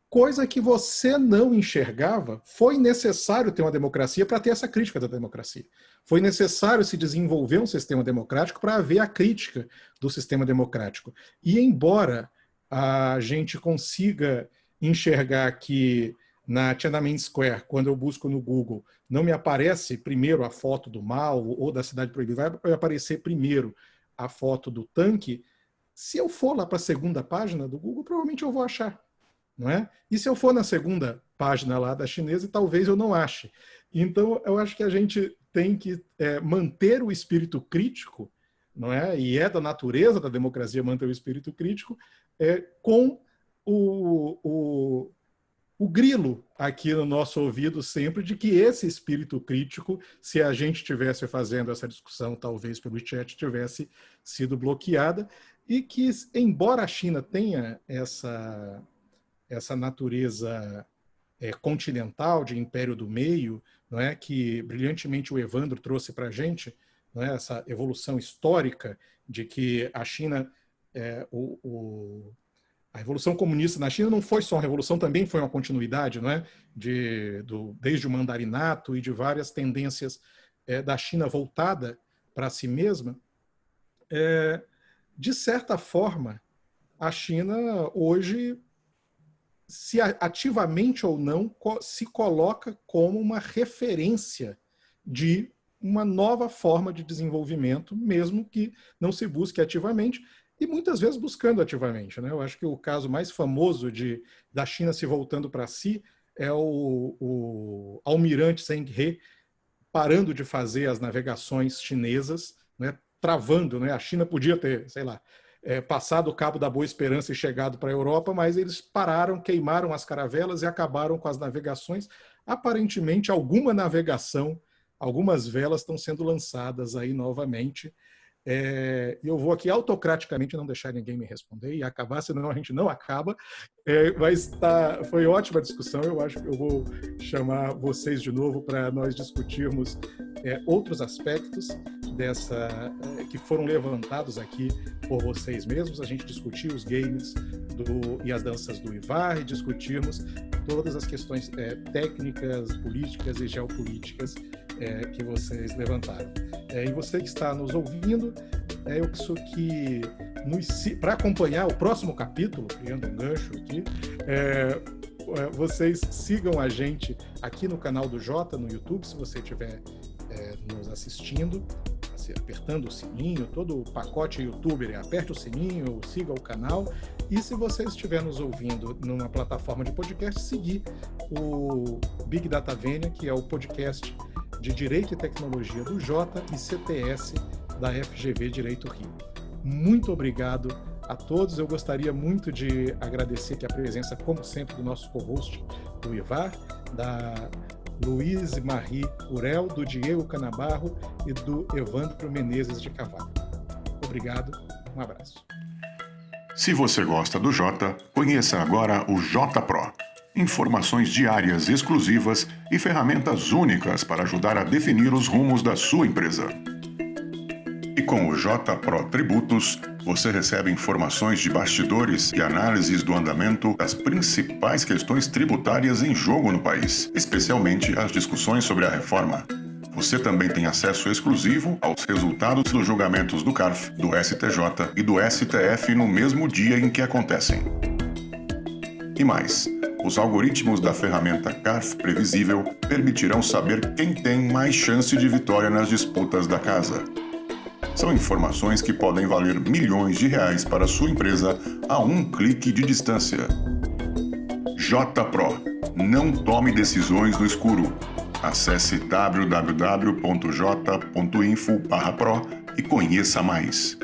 Coisa que você não enxergava, foi necessário ter uma democracia para ter essa crítica da democracia. Foi necessário se desenvolver um sistema democrático para haver a crítica do sistema democrático. E embora a gente consiga enxergar que na Tiananmen Square, quando eu busco no Google, não me aparece primeiro a foto do Mao ou da Cidade Proibida, vai aparecer primeiro a foto do tanque. Se eu for lá para a segunda página do Google, provavelmente eu vou achar, não é? E se eu for na segunda página lá da chinesa, talvez eu não ache. Então, eu acho que a gente tem que manter o espírito crítico, não é? E é da natureza da democracia manter o espírito crítico, com o grilo aqui no nosso ouvido sempre de que esse espírito crítico, se a gente estivesse fazendo essa discussão, talvez pelo chat, tivesse sido bloqueada, e que, embora a China tenha essa natureza continental, de império do meio, não é, que brilhantemente o Evandro trouxe para a gente, não é, essa evolução histórica de que a China, a Revolução Comunista na China não foi só uma revolução, também foi uma continuidade, não é, desde o mandarinato e de várias tendências da China voltada para si mesma. De certa forma, a China hoje, se ativamente ou não, se coloca como uma referência de uma nova forma de desenvolvimento, mesmo que não se busque ativamente, e muitas vezes buscando ativamente, né? Eu acho que o caso mais famoso da China se voltando para si é o almirante Zheng He parando de fazer as navegações chinesas, né? Travando, né? A China podia ter, sei lá, passado o Cabo da Boa Esperança e chegado para a Europa, mas eles pararam, queimaram as caravelas e acabaram com as navegações. Aparentemente, alguma navegação, algumas velas estão sendo lançadas aí novamente. Eu vou aqui autocraticamente não deixar ninguém me responder e acabar, senão a gente não acaba. Mas foi ótima a discussão. Eu acho que eu vou chamar vocês de novo para nós discutirmos outros aspectos que foram levantados aqui por vocês mesmos. A gente discutiu os games e as danças do Ivar, e discutirmos todas as questões técnicas, políticas e geopolíticas que vocês levantaram. E você que está nos ouvindo, eu penso que para acompanhar o próximo capítulo, criando um gancho aqui, vocês sigam a gente aqui no canal do Jota, no YouTube, se você estiver nos assistindo, apertando o sininho, todo o pacote youtuber, aperte o sininho, siga o canal, e se você estiver nos ouvindo numa plataforma de podcast, seguir o Big Data Vênia, que é o podcast de Direito e Tecnologia do Jota e CTS da FGV Direito Rio. Muito obrigado a todos. Eu gostaria muito de agradecer aqui a presença, como sempre, do nosso co-host, do Ivar, da Luiz Marie Urel, do Diego Canabarro e do Evandro Menezes de Carvalho. Obrigado, um abraço. Se você gosta do Jota, conheça agora o Jota Pro. Informações diárias exclusivas e ferramentas únicas para ajudar a definir os rumos da sua empresa. E com o Jota Pro Tributos, você recebe informações de bastidores e análises do andamento das principais questões tributárias em jogo no país, especialmente as discussões sobre a reforma. Você também tem acesso exclusivo aos resultados dos julgamentos do CARF, do STJ e do STF no mesmo dia em que acontecem. E mais, os algoritmos da ferramenta CARF Previsível permitirão saber quem tem mais chance de vitória nas disputas da casa. São informações que podem valer milhões de reais para a sua empresa a um clique de distância. JPro. Não tome decisões no escuro. Acesse www.j.info/pro e conheça mais.